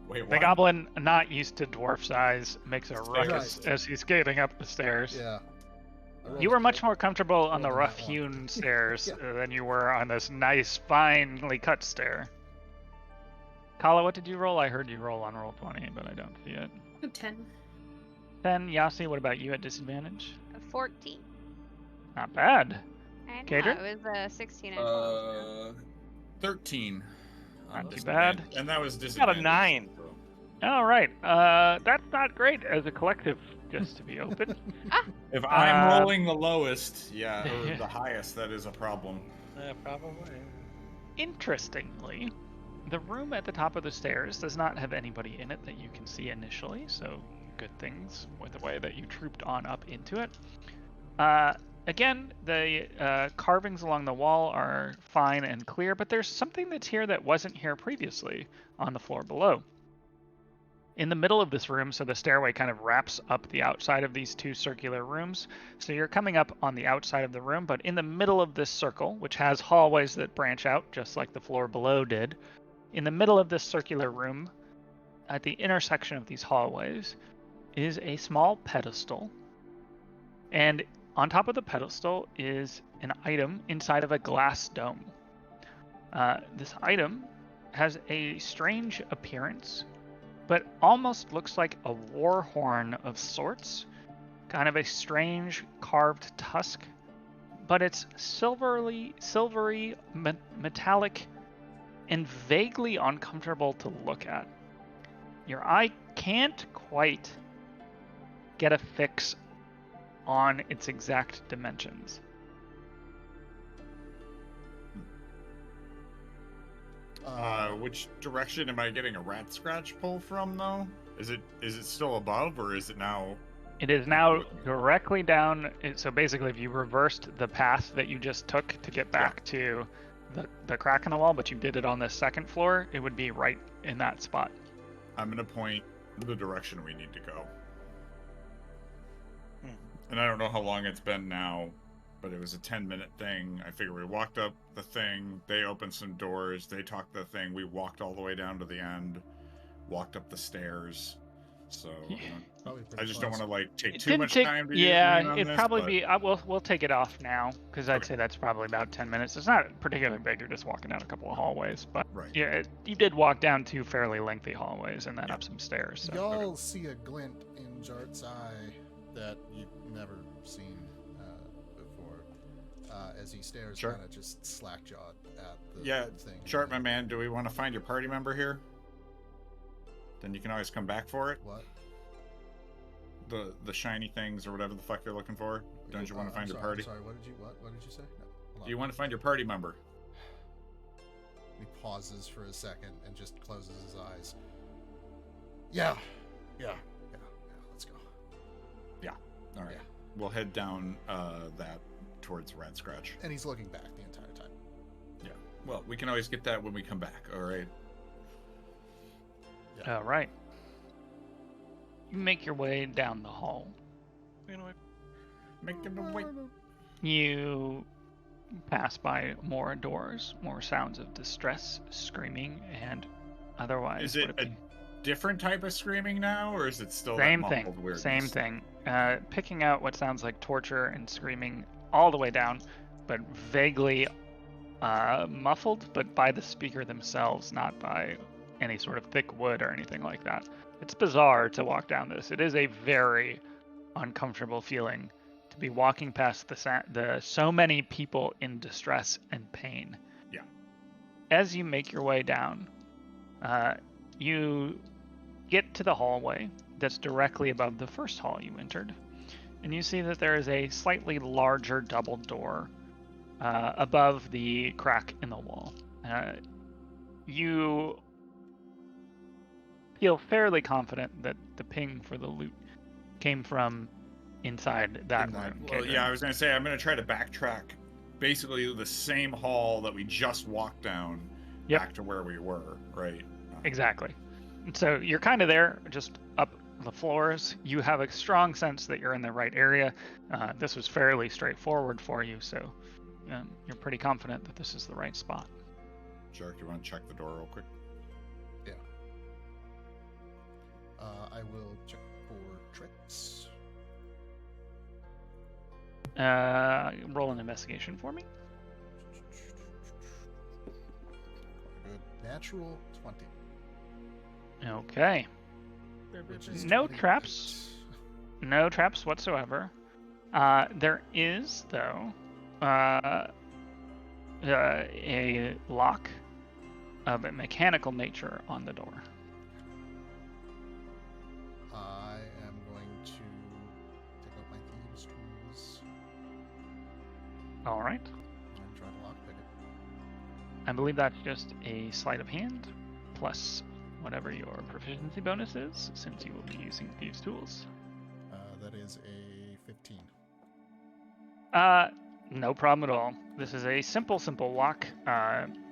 wait, The what? goblin, not used to dwarf size, makes a ruckus Right. as he's skating up the stairs. yeah, I rolled You were much more comfortable on the rolled a nat rough-hewn stairs Yeah. than you were on this nice, finely cut stair. Calla, what did you roll? I heard you roll on Roll20, but I don't see it. 10. 10. Yasi, what about you at disadvantage? 14. Not bad. I know, Kaydren? it was 16 and 12. 13. Not too Disadvantage. bad. And that was Got disadvantage. a 9. so. All right. That's not great as a collective, just to be open. If I'm Uh, rolling the lowest, or the highest, that is a problem. Probably. Interestingly, the room at the top of the stairs does not have anybody in it that you can see initially, so good things with the way that you trooped on up into it. Again, the carvings along the wall are fine and clear, but there's something that's here that wasn't here previously on the floor below. In the middle of this room, so the stairway kind of wraps up the outside of these two circular rooms. So you're coming up on the outside of the room, but in the middle of this circle, which has hallways that branch out just like the floor below did, in the middle of this circular room, at the intersection of these hallways, is a small pedestal. And on top of the pedestal is an item inside of a glass dome. This item has a strange appearance, but almost looks like a war horn of sorts, kind of a strange carved tusk, but it's silvery, metallic, and vaguely uncomfortable to look at. Your eye can't quite get a fix on its exact dimensions. Which direction am I getting a Ratscratch pull from, though? Is it still above, or is it now? It is now directly down. So basically, if you reversed the path that you just took to get back to the crack in the wall, but you did it on the second floor, it would be right in that spot. I'm gonna point the direction we need to go. And I don't know how long it's been now, but it was a 10-minute thing. I figure we walked up the thing, they opened some doors, they talked the thing, we walked all the way down to the end, walked up the stairs. So I just don't want to take too much time to Yeah, on it'd this, probably but... be. We'll take it off now because I'd say that's probably about 10 minutes. It's not particularly big. You're just walking down a couple of hallways, but yeah, you did walk down two fairly lengthy hallways and then up some stairs. So. Y'all see a glint in Jart's eye that you've never seen before, as he stares kind of just slack-jawed at the thing. Jart, my man, do we want to find your party member here? Then you can always come back for it. What? The shiny things or whatever the fuck you're looking for. Don't you want to find your party? I'm sorry, what did you say? No, do you want to find your party member? He pauses for a second and just closes his eyes. Yeah, let's go. Yeah, all right. Yeah. We'll head down that towards Ratscratch. And he's looking back the entire time. Yeah, well, we can always get that when we come back, all right? Yeah. All right. You make your way down the hall. Making the way. You pass by more doors, more sounds of distress, screaming, and otherwise. Is it a different type of screaming now, or is it still same that thing? Muffled weirdness? Same thing. Picking out what sounds like torture and screaming all the way down, but vaguely muffled, but by the speaker themselves, not by any sort of thick wood or anything like that. It's bizarre to walk down this. It is a very uncomfortable feeling to be walking past the so many people in distress and pain. Yeah. As you make your way down, you get to the hallway that's directly above the first hall you entered, and you see that there is a slightly larger double door above the crack in the wall. You feel fairly confident that the ping for the loot came from inside that room. Well, yeah, I was going to say, I'm going to try to backtrack basically the same hall that we just walked down back to where we were, right? Exactly. So you're kind of there, just up the floors. You have a strong sense that you're in the right area. This was fairly straightforward for you, so you're pretty confident that this is the right spot. Jark, you want to check the door real quick? Yeah. I will check for tricks. Roll an investigation for me. Good. Natural 20. Okay. No traps. No traps whatsoever. There is, though, a lock of a mechanical nature on the door. I am going to take out my thieves' tools All right. and try to lockpick it. I believe that's just a sleight of hand plus whatever your proficiency bonus is, since you will be using thieves' tools. That is a 15. No problem at all. This is a simple lock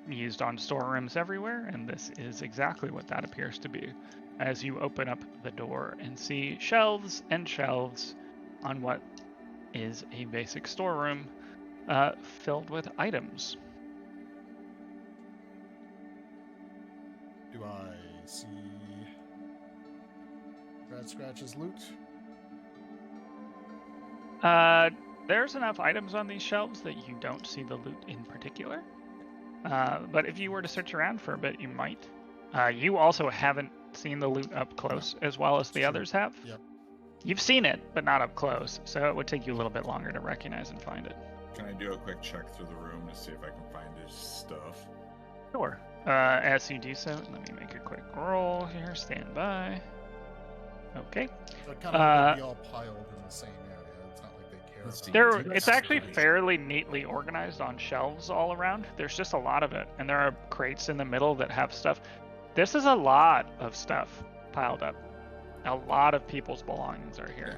used on storerooms everywhere, and this is exactly what that appears to be. As you open up the door and see shelves and shelves on what is a basic storeroom filled with items. Do I see Ratscratch's loot? There's enough items on these shelves that you don't see the loot in particular. But if you were to search around for a bit, you might. You also haven't seen the loot up close as well as the others have. Yep. You've seen it, but not up close, so it would take you a little bit longer to recognize and find it. Can I do a quick check through the room to see if I can find his stuff? Sure. As you do so, let me make a quick roll here. Stand by. Okay. So it kind of be all piled in the same area. It's not like they care Let's about see. it. It's actually fairly neatly organized on shelves all around. There's just a lot of it, and there are crates in the middle that have stuff. This is a lot of stuff piled up. A lot of people's belongings are here.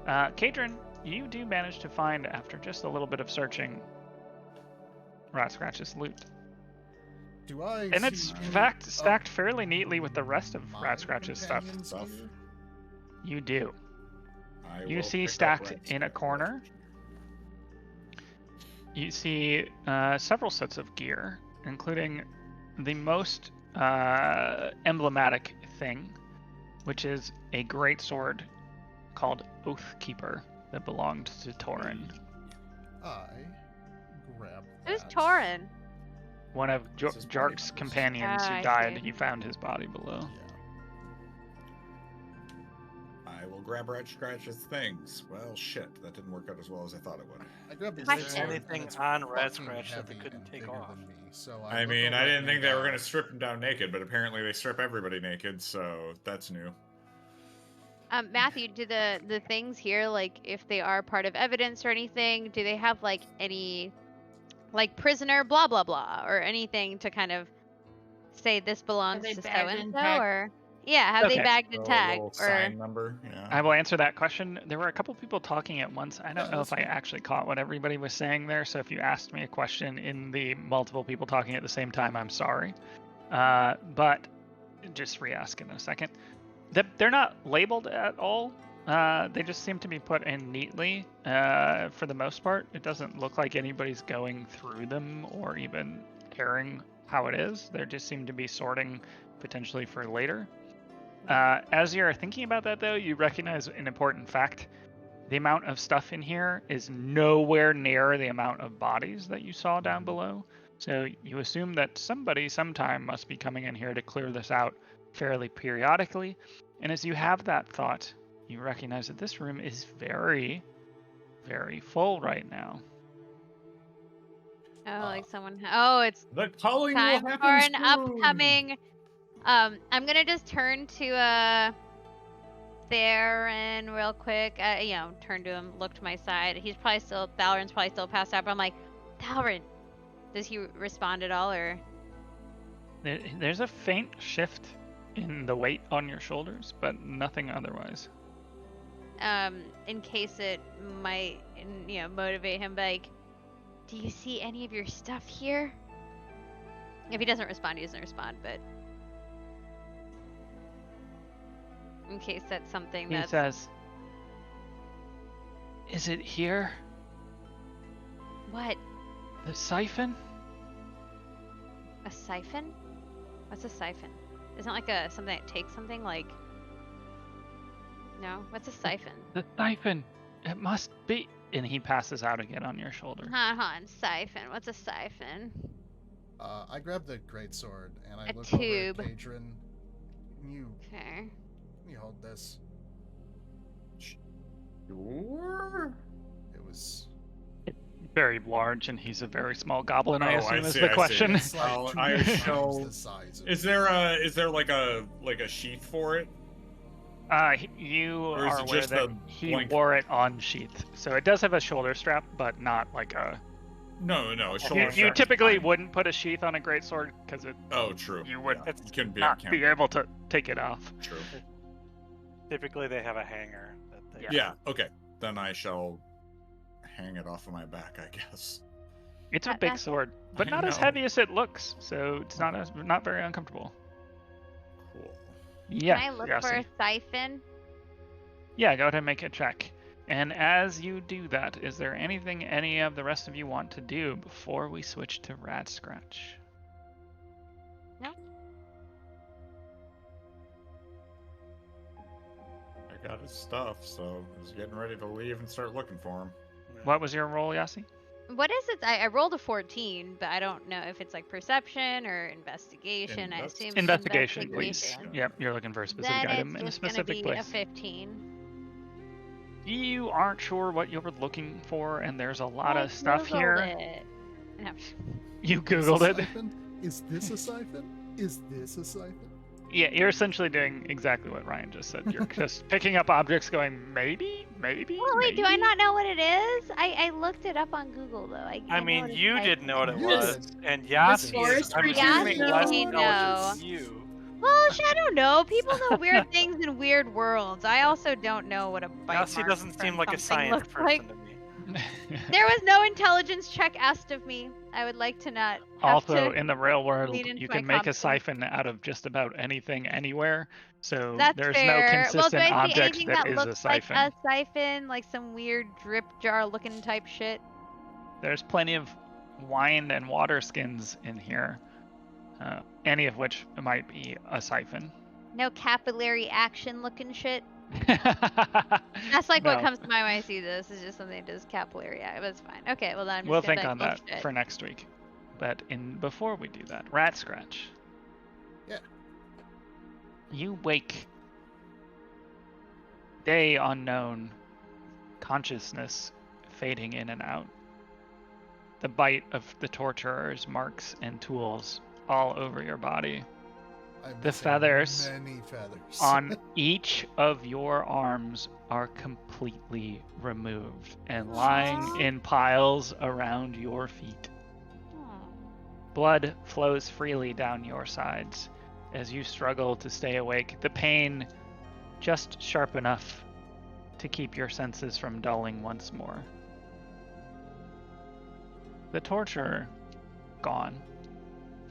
Kaydren, you do manage to find, after just a little bit of searching, Ratscratch's loot. Do I And it's see stacked fairly neatly with the rest of my Ratscratch's stuff. companions here? You do. I You will see pick up stacked in a Ratscratch. corner. You see several sets of gear, including the most emblematic thing, which is a great sword called Oathkeeper that belonged to Torin, I grab Who's that. Torin? one of This is Jark's pretty- companions who I died. see. You found his body below. Yeah. I will grab Ratscratch's things. Well, shit, that didn't work out as well as I thought it would. I grabbed the Is there great sword, anything and it's on fucking Ratscratch that they heavy couldn't and take bigger off? than me, so I look mean, over I at didn't think they were Wudao. going to strip him down naked, but apparently they strip everybody naked, so that's new. Matthew, do the things here, like, if they are part of evidence or anything, do they have, like, any, like, prisoner blah blah blah, or anything to kind of say this belongs they to bagged so and and so, tagged? or yeah, have they Okay. bagged and A tagged, little or sign number, yeah. I will answer that question. There were a couple people talking at once. I Yeah, don't know that's if I fine. actually caught what everybody was saying there, so if you asked me a question in the multiple people talking at the same time, I'm sorry. But just re-ask in a second. They're not labeled at all. They just seem to be put in neatly for the most part. It doesn't look like anybody's going through them or even caring how it is. They just seem to be sorting potentially for later. As you're thinking about that, though, you recognize an important fact. The amount of stuff in here is nowhere near the amount of bodies that you saw down below. So you assume that somebody sometime must be coming in here to clear this out fairly periodically. And as you have that thought, you recognize that this room is very, very full right now. like someone? Oh, it's The culling time will for happen an soon. upcoming. I'm gonna just turn to Theron real quick. Turn to him, look to my side. Thalorin's probably still passed out, but I'm like, Thalorin, does he respond at all, or? There's a faint shift in the weight on your shoulders, but nothing otherwise. In case it might, motivate him, like, do you see any of your stuff here? If he doesn't respond, he doesn't respond, but in case that's something He that's... says, "Is it here? What? The siphon?" A siphon? What's a siphon? Isn't it like something that takes something, like... No? What's a siphon? The siphon! It must be. And he passes out again on your shoulder. Hold on, siphon. What's a siphon? I grab the great sword and I A look tube. over at Kaydren. Okay. Can you hold this? Sure. very large, and he's a very small goblin. I Oh, assume I is see, the I see. question. It's like Well, 2 I times shall- the size of Is there like a sheath for it? You Or is are it aware just that a he blank- wore it on sheath, so it does have a shoulder strap, but not like a. No, shoulder You strap's typically fine. wouldn't put a sheath on a greatsword because it Oh, true. you would Yeah, you couldn't be not on be camera. able to take it off. True. Typically, they have a hanger. That they Yeah. Okay. Then I shall hang it off of my back, I guess. It's a That- big that's- sword, but I not as know. heavy as it looks, so it's not very uncomfortable. Cool. Yeah. Can I look Yasi. for a siphon? Yeah, go ahead and make a check. And as you do that, is there anything any of the rest of you want to do before we switch to Ratscratch? I got his stuff, so I was getting ready to leave and start looking for him. What was your roll, Yasi? What is it? I rolled a 14, but I don't know if it's like perception or investigation. I assume it's Investigation, please. investigation. Yep, you're looking for a specific Then item it's in a just gonna specific be place. a 15. You aren't sure what you're looking for, and there's a lot I of stuff Googled here. it. No. You Is this Googled a it. siphon? Is this a siphon? Is this a siphon? Yeah, you're essentially doing exactly what Ryan just said. You're just picking up objects going, maybe? Oh wait, do I maybe?" not know what it is? I looked it up on Google though. I I know mean, what it's you like. didn't know what it You was, did. and Yasi is, forest I'm creatures assuming, know less what it intelligent is. than you. Well, I don't know. People know weird things in weird worlds. I also don't know what a bite Yasi mark doesn't seem from like a something science looks person like. to me. There was no intelligence check asked of me. I would like to not have Also, to in the real world, lean into you my can make a competence. siphon out of just about anything, anywhere. So That's there's fair. no Well, do consistent I see object anything that that is a looks like siphon. a siphon, like some weird drip jar looking type shit? There's plenty of wine and water skins in here, any of which might be a siphon. No capillary action looking shit. That's like what No. comes to my mind when I see this. Is just something that does capillary action. But it's fine. Okay, well then I'm just We'll gonna think on that bullshit. for next week. But before we do that, Ratscratch. Yeah. You wake. Day unknown. Consciousness fading in and out. The bite of the torturer's marks and tools all over your body. I'm The missing feathers Many feathers. on each of your arms are completely removed and lying Aw. in piles around your feet. Oh. Blood flows freely down your sides as you struggle to stay awake, the pain just sharp enough to keep your senses from dulling once more. The torturer, gone.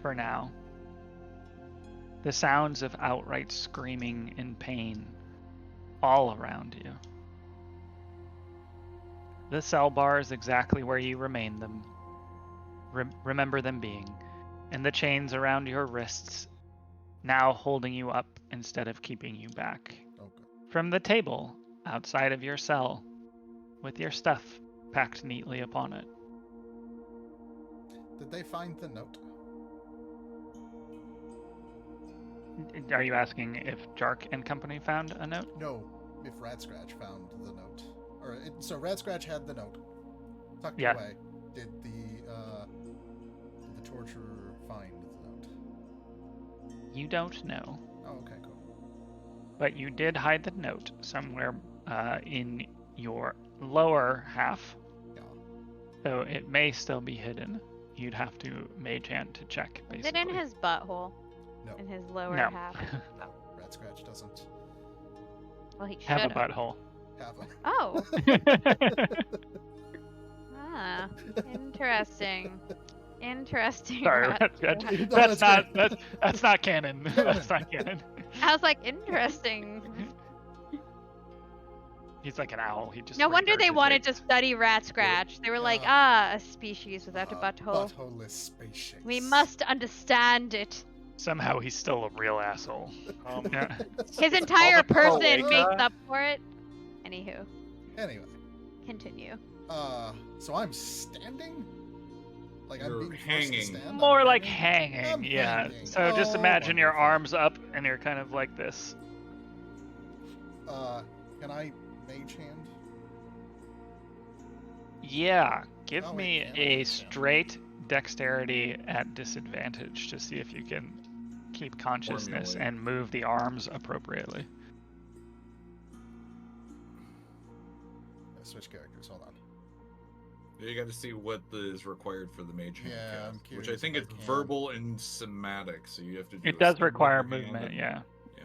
For now. The sounds of outright screaming in pain all around you. The cell bar is exactly where you remain them. Remember them being, and the chains around your wrists now holding you up instead of keeping you back. Okay. From the table outside of your cell, with your stuff packed neatly upon it. Did they find the note? Are you asking if Jark and company found a note? No, if Ratscratch found the note. So Ratscratch had the note. Tucked Yeah. away. Did the torturer find the note? You don't know, Oh, okay, cool. but you did hide the note somewhere in your lower half, Yeah. so it may still be hidden. You'd have to mage hand to check, Is basically. it in his butthole? No. In his lower No. half? Ratscratch doesn't Well, he should Have a butthole. have a. Oh. Ah. Interesting. Interesting. Sorry, Ratscratch. No, that's that's not great. that's not canon. That's not canon. I was like, interesting. He's like an owl. He just No wonder they wanted to regurgitates. study Ratscratch. They were like, a species without a butthole. Butthole species. We must understand it. Somehow he's still a real asshole. Yeah. His entire the person cloaca- makes up for it. Anywho, Anyway, continue. so I'm standing? Like You're I'm being forced hanging. to stand? More I'm like hanging? hanging, I'm yeah. hanging. So just Oh, imagine your wonderful. arms up and you're kind of like this. Can I mage hand? Yeah. Give Oh, me wait, can I a do that? straight dexterity at disadvantage to see if you can keep consciousness Formulate. and move the arms appropriately. Switch characters. Hold on. You got to see what is required for the mage hand Yeah, I'm cast, curious which I think if I it's can. verbal and somatic, so you have to do. It a does skill with require your hand movement, and- yeah. Yeah,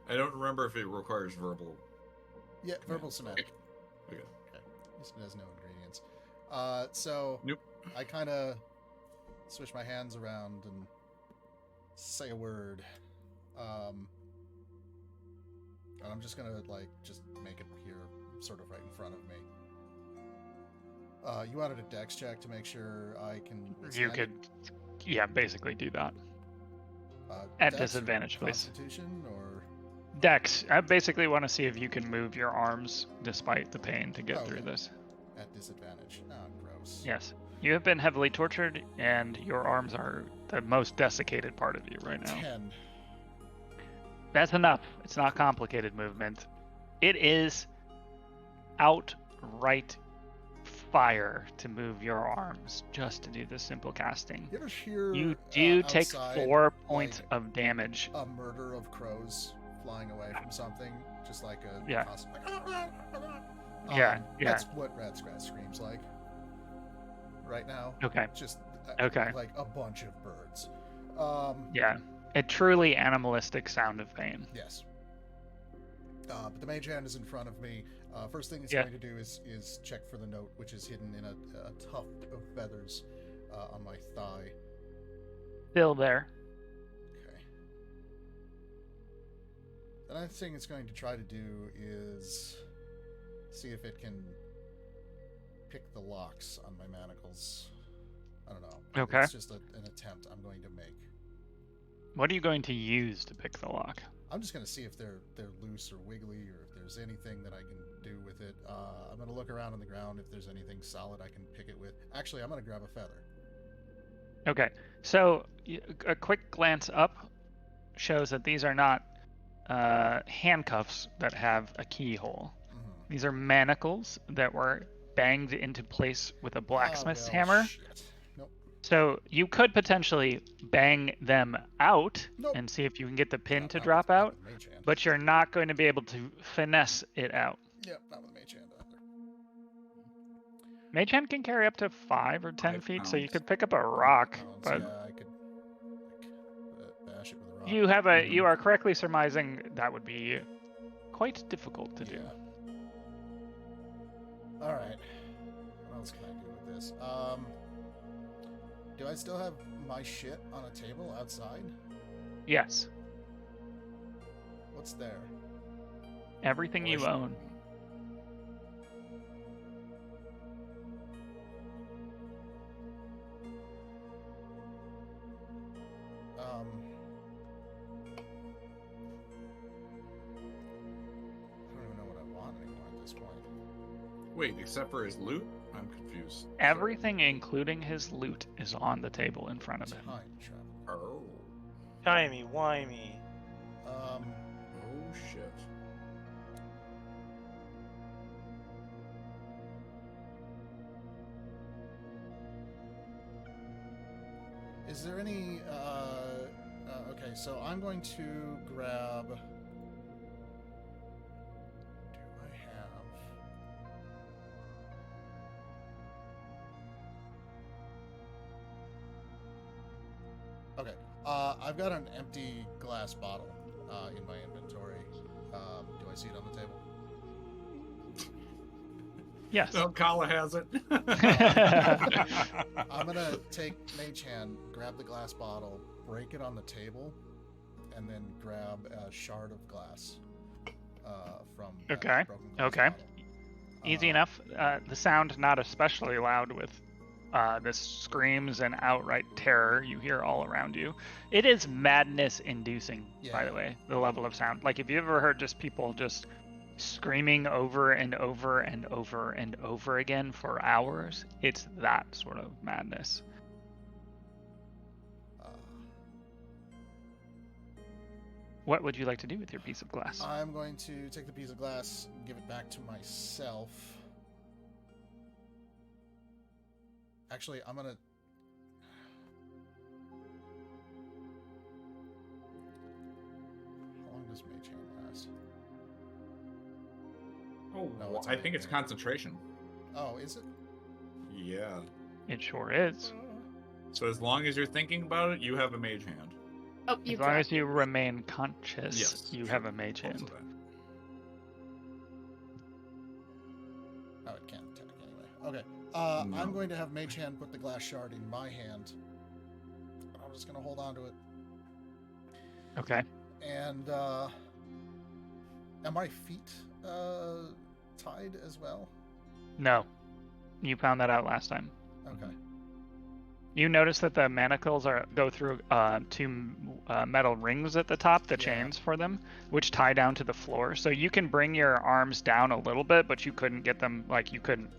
I don't remember if it requires verbal. Yeah, verbal commands. somatic. Okay. This one has no ingredients. So Nope. I kind of switch my hands around and say a word. And I'm just gonna just make it appear sort of right in front of me. You wanted a dex check to make sure I can. You could, yeah, basically do that. At Dex or disadvantage, please. Constitution or Dex, I basically want to see if you can move your arms despite the pain to get through Okay. this. at disadvantage. Oh, gross. Yes. You have been heavily tortured, and your arms are the most desiccated part of you right now. 10. That's enough. It's not complicated movement. It is outright fire to move your arms just to do this simple casting. You ever hear You do take outside, 4 points like, of damage. a murder of crows flying away from something, just like a Yeah. constant, Yeah, yeah. That's what Ratscratch screams like right now. Okay. Just Okay. like a bunch of birds. Yeah. A truly animalistic sound of pain. Yes. But the mage hand is in front of me. First thing it's Yeah. going to do is check for the note, which is hidden in a tuft of feathers on my thigh. Still there. Okay. The next thing it's going to try to do is see if it can pick the locks on my manacles. I don't know. Okay. It's just an attempt I'm going to make. What are you going to use to pick the lock? I'm just going to see if they're loose or wiggly, or if there's anything that I can do with it. I'm going to look around on the ground if there's anything solid I can pick it with. Actually, I'm going to grab a feather. Okay. So a quick glance up shows that these are not handcuffs that have a keyhole. Mm-hmm. These are manacles that were banged into place with a blacksmith's hammer. Shit. Nope. So you could potentially bang them out Nope. and see if you can get the pin Not- to not drop with- not out, with mage hand. but you're not going to be able to finesse it out. Yep, not with mage hand either. Mage hand can carry up to 5 or 10 5 feet, so you pounds. could pick up a rock, Pounds, but yeah, I could bash it with a rock. you are correctly surmising that would be quite difficult to do. Yeah. All right. What else can I do with this? Do I still have my shit on a table outside? Yes, What's there? everything you own. I don't even know what I want anymore at this point. Wait, except for his loot? I'm confused. Everything, including his loot, is on the table in front of him. Time travel. Oh. Timey-wimey. Oh shit. Is there any? Okay, so I'm going to grab. Do I have? Okay, I've got an empty glass bottle in my inventory. Do I see it on the table? Yes. No, Calla has it. I'm gonna take Mage Hand, grab the glass bottle, break it on the table, and then grab a shard of glass from that Okay, broken glass okay. bottle. Easy enough. The sound not especially loud with the screams and outright terror you hear all around you. It is madness-inducing, by the Yeah. way, the level of sound. Like, if you ever heard just people just screaming over and over and over and over again for hours, it's that sort of madness. What would you like to do with your piece of glass? I'm going to take the piece of glass and give it back to myself. Actually, I'm gonna. How long does Mage Hand last? Oh, No, it's I only think a it's minute. concentration. Oh, is it? Yeah. It sure is. So as long as you're thinking about it, you have a mage hand. Oh, As you've long as dropped you it. remain conscious, Yes, you sure. have a mage Also hand. that. Oh, it can't attack anyway. Okay. No. I'm going to have Mage Hand put the glass shard in my hand. I'm just gonna hold on to it. Okay. And are my feet tied as well? No. You found that out last time. Okay. You notice that the manacles go through two metal rings at the top, the Yeah. chains for them, which tie down to the floor. So you can bring your arms down a little bit, but you couldn't get them, like you couldn't,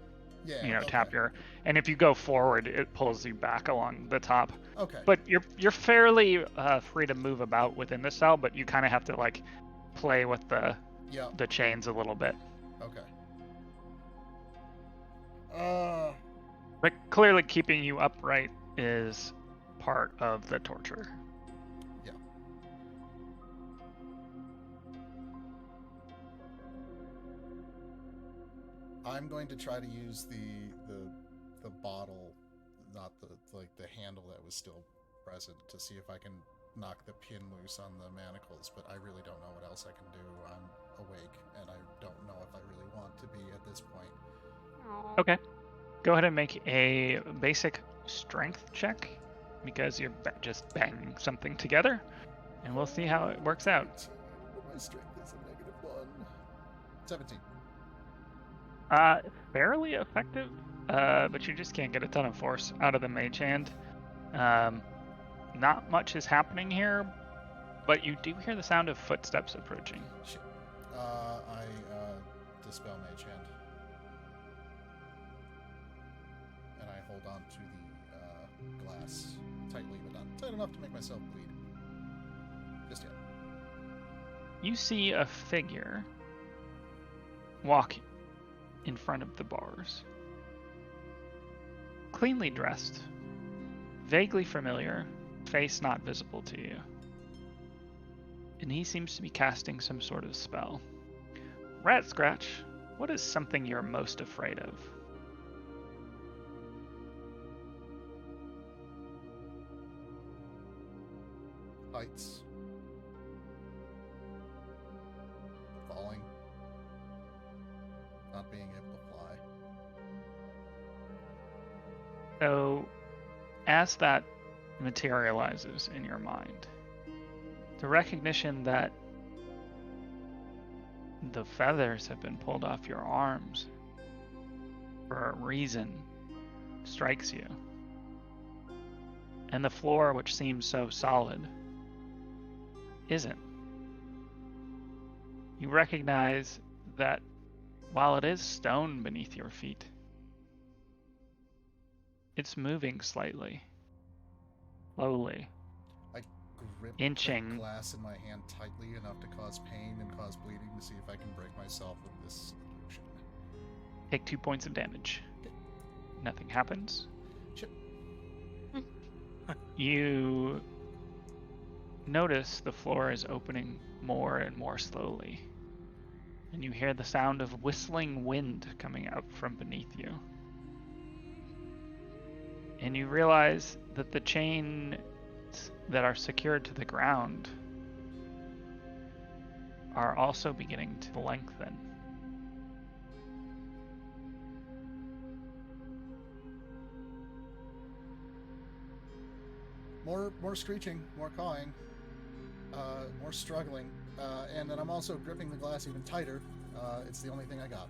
Yeah. tap your. And if you go forward, it pulls you back along the top. Okay. But you're fairly free to move about within the cell, but you kind of have to like play with the chains a little bit. Okay. But clearly keeping you upright is part of the torture. Yeah. I'm going to try to use the bottle, not the handle that was still present, to see if I can knock the pin loose on the manacles, but I really don't know what else I can do. I'm awake, and I don't know if I really want to be at this point. Aw. Okay. Go ahead and make a basic strength check, because you're just banging something together, and we'll see how it works out. My strength is a -1. 17. Fairly effective, but you just can't get a ton of force out of the mage hand. Not much is happening here, but you do hear the sound of footsteps approaching. Shit. I dispel Mage Hand. And I hold on to the glass tightly, but not tight enough to make myself bleed. Just yet. You see a figure walk in front of the bars. Cleanly dressed, vaguely familiar, face not visible to you. And he seems to be casting some sort of spell. Ratscratch, what is something you're most afraid of? Heights. Falling. Not being able to fly. So, as that materializes in your mind, the recognition that the feathers have been pulled off your arms for a reason strikes you. And the floor, which seems so solid, isn't. You recognize that while it is stone beneath your feet, it's moving slightly, slowly, I grip inching. the glass in my hand tightly enough to cause pain and cause bleeding to see if I can break myself with this illusion. Take 2 points of damage. Nothing happens. Shit. You notice the floor is opening more and more slowly, and you hear the sound of whistling wind coming out from beneath you. And you realize that the chains that are secured to the ground are also beginning to lengthen. More screeching, more cawing, more struggling, and then I'm also gripping the glass even tighter. It's the only thing I got.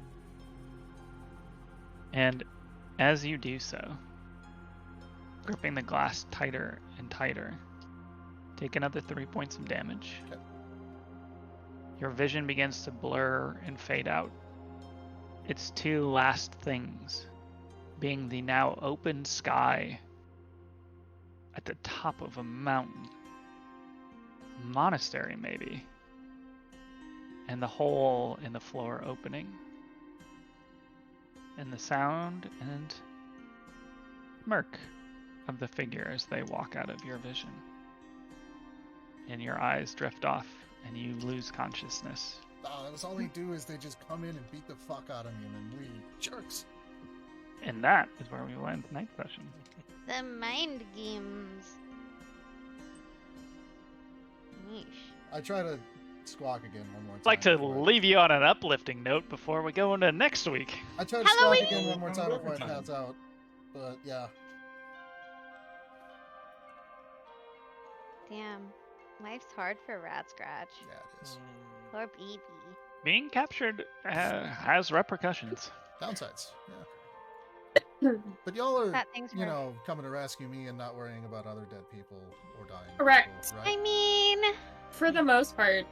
And as you do so, gripping the glass tighter and tighter, take another 3 points of damage. Okay. Your vision begins to blur and fade out. Its two last things being the now open sky at the top of a mountain, monastery maybe, and the hole in the floor opening, and the sound and smirk of the figure as they walk out of your vision. And your eyes drift off, and you lose consciousness. That's all they do is they just come in and beat the fuck out of me and then leave. Jerks. And that is where we will end tonight's session. The mind games. Yeesh. I try to squawk again one more time. I'd like to before leave you on an uplifting note before we go into next week. I try to squawk again one more time before I pass out. But yeah. Damn. Life's hard for Ratscratch. Yeah, it is. Poor baby. Being captured has repercussions. Downsides, yeah. But y'all are, That thing's you hard. know, coming to rescue me and not worrying about other dead people or dying Correct. people, I right? mean, For the most part.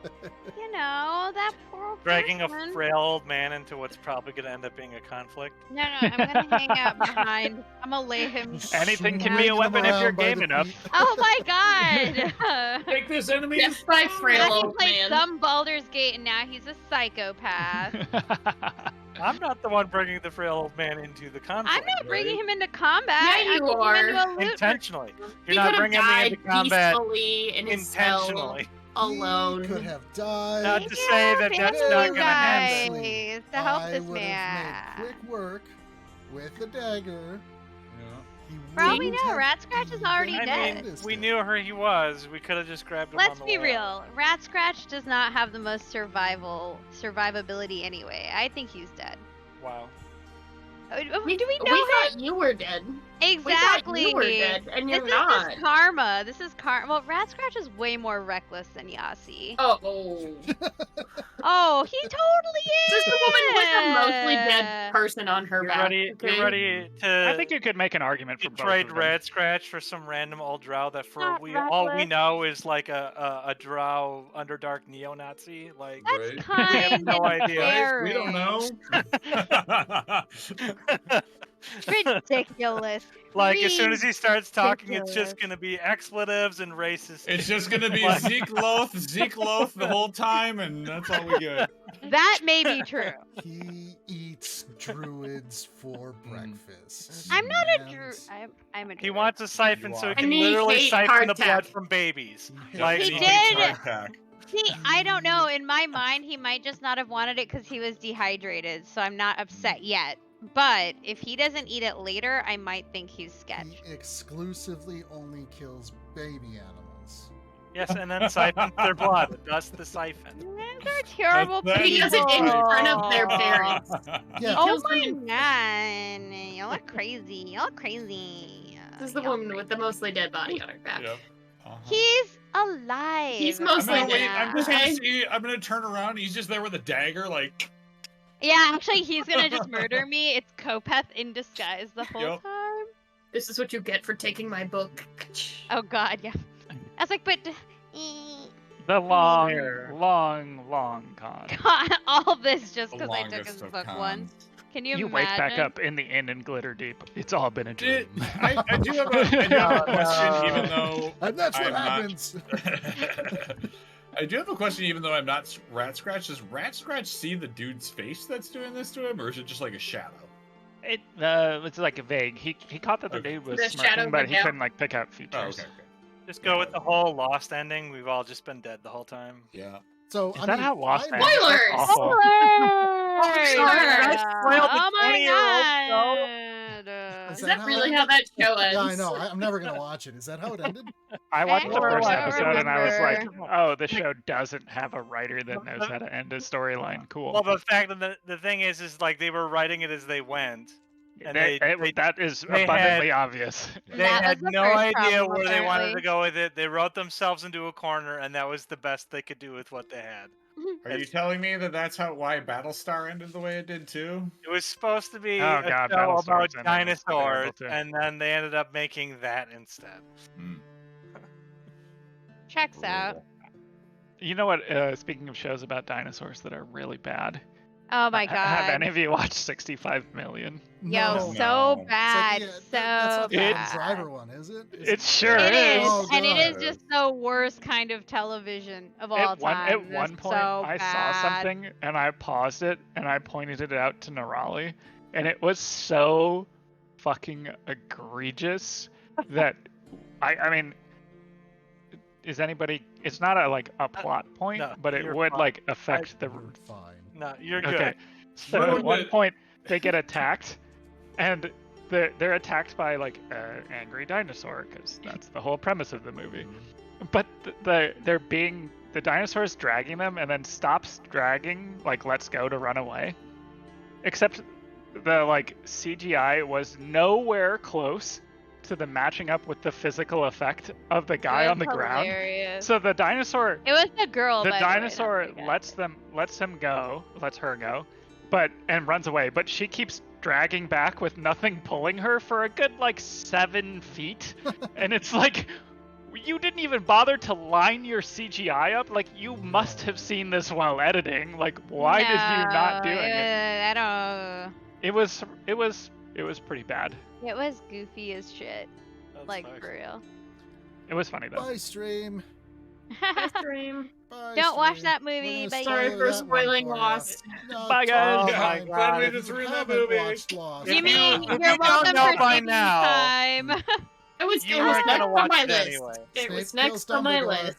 you know, that poor old Dragging a person. frail old man into what's probably going to end up being a conflict. No, I'm gonna hang out behind. I'm gonna lay him. Anything can Yeah. be a Swinging weapon if you're around by game the enough. feet. Oh my god! Take this enemy. Yes, by frail Yeah, he old played man. some Baldur's Gate and now he's a psychopath. I'm not the one bringing the frail old man into the conflict. I'm not bringing right? him into combat. Yeah, you I'm bringing him into a loot. Intentionally. He You're not could have bringing me died into combat peacefully in his cell intentionally. alone. He could have died. Not to say that that's not going to happen. guys to help I this would man. have made quick work with the dagger. He For all we wouldn't know, have Ratscratch is already even I dead. mean, noticed we it. knew who he was. We could have just grabbed him Let's on the be way real. Ratscratch does not have the most survivability anyway. I think he's dead. Wow. Do we know We him? thought you were dead. Exactly. We thought you were dead, and you're this not. is karma. This is karma. Well, Ratscratch is way more reckless than Yasi. Oh. Oh, he totally is. This is the woman with a mostly dead person on her You're back. ready, okay? you're ready to I think you could make an argument for to both trade of them. Ratscratch for some random old drow that for Not all we reckless. know is like a drow underdark neo-Nazi. Like That's Right. kind have no of idea. Guys, we don't know. ridiculous. like as soon as he starts talking, it's just Ridiculous. gonna be expletives and racist. It's just gonna be Like- Zeke Loth the whole time, and that's all we get. That may be true. He eats druids for breakfast. I'm not a And druid. I'm a druid. He wants a siphon so he And can he literally hates siphon the blood hardtack. from babies. He Like hates He hardtack. did. Hardtack. See, I don't know. In my mind, he might just not have wanted it because he was dehydrated, so I'm not upset yet. But if he doesn't eat it later, I might think he's sketch. He exclusively only kills baby animals. Yes, and then siphons their blood. That's the siphon. These are terrible That's- He people. does it in front of their parents. Yeah. Oh kills them my in- god. Y'all are crazy. Y'all are crazy. This is the Y'all woman with the mostly dead body on her back. Yep. Uh-huh. He's alive. He's I'm mostly gonna wait. dead. I'm just Okay. gonna see. I'm gonna turn around. He's just there with a dagger, like. Yeah, actually, he's gonna just murder me. It's Kopeth in disguise the whole Yep. time. This is what you get for taking my book. Oh god, yeah. I was like, but... The long, Here. long con. God, all this just The because I took longest his of book cons. once. Can you You imagine? wake back up in the inn in Glitter Deep. It's all been a dream. I do have a question, even though And that's what I'm not- happens. I do have a question, even though I'm not Ratscratch. Does Ratscratch see the dude's face that's doing this to him, or is it just like a shadow? It's like a vague. He caught that the Okay. dude was The shadow smirking, but went he down. couldn't like pick out Oh, features. okay. Just go with the whole lost ending. We've all just been dead the whole time. Yeah. So Is I that mean, how Lost I- ends? That's Spoilers! awful. I spoiled the Oh my 20-year-old god! Is Is that that really how how that show ends? Yeah, I know. I'm never gonna watch it. Is that how it ended? I watched the I first don't episode and I was like, remember. oh, the show doesn't have a writer that knows how to end a storyline. Cool. Well, the fact that the thing is like they were writing it as they went. And that is they abundantly obvious. They That had was the no first idea problem, where they wanted to apparently. go with it. They wrote themselves into a corner, and that was the best they could do with what they had. Are you telling me that that's why Battlestar ended the way it did too? It was supposed to be Oh, a God, show Battlestar's about ending was dinosaurs, terrible, too. and then they ended up making that instead. Hmm. Checks out. You know what? Speaking of shows about dinosaurs that are really bad, Oh my have any god. of you watched 65 Million? Yo, No. so No. bad. yeah, So that's not the bad. Adam Driver one, is it? It sure It is, Oh, and it is God. just the worst kind of television of all At one time. point, so I bad. saw something and I paused it and I pointed it out to Nerali, and it was so fucking egregious that I mean, is anybody? It's not a plot point, no, but it you're would fine. like affect the. You're fine. No, you're good. Okay, so Ruined at one it. point they get attacked, and they're attacked by like an angry dinosaur because that's the whole premise of the movie. But the dinosaur's dragging them and then stops dragging, like lets go to run away. Except the like CGI was nowhere close to the matching up with the physical effect of the guy on the ground. Hilarious. So the dinosaur, It was the girl. the by the way, not dinosaur the guy. lets her go, and runs away. But she keeps dragging back with nothing pulling her for a good like 7 feet, and it's like, you didn't even bother to line your CGI up. Like, you must have seen this while editing. Like, why did you not doing it? I don't. It was pretty bad. It was goofy as shit. That's Like nice. for real. It was funny though. Bye, stream. Stream. Bye, Don't watch stream. that We're movie. gonna Bye. Sorry spoil for that spoiling one for ya. Lost. No, Bye, guys. Oh totally my fine. God. We If just you ruined that haven't movie. watched Lost, You If mean you you're don't welcome know for by taking now- time? It was You next weren't gonna on watch my it list. anyway. It was Snape next kills on my Dumbledore. list.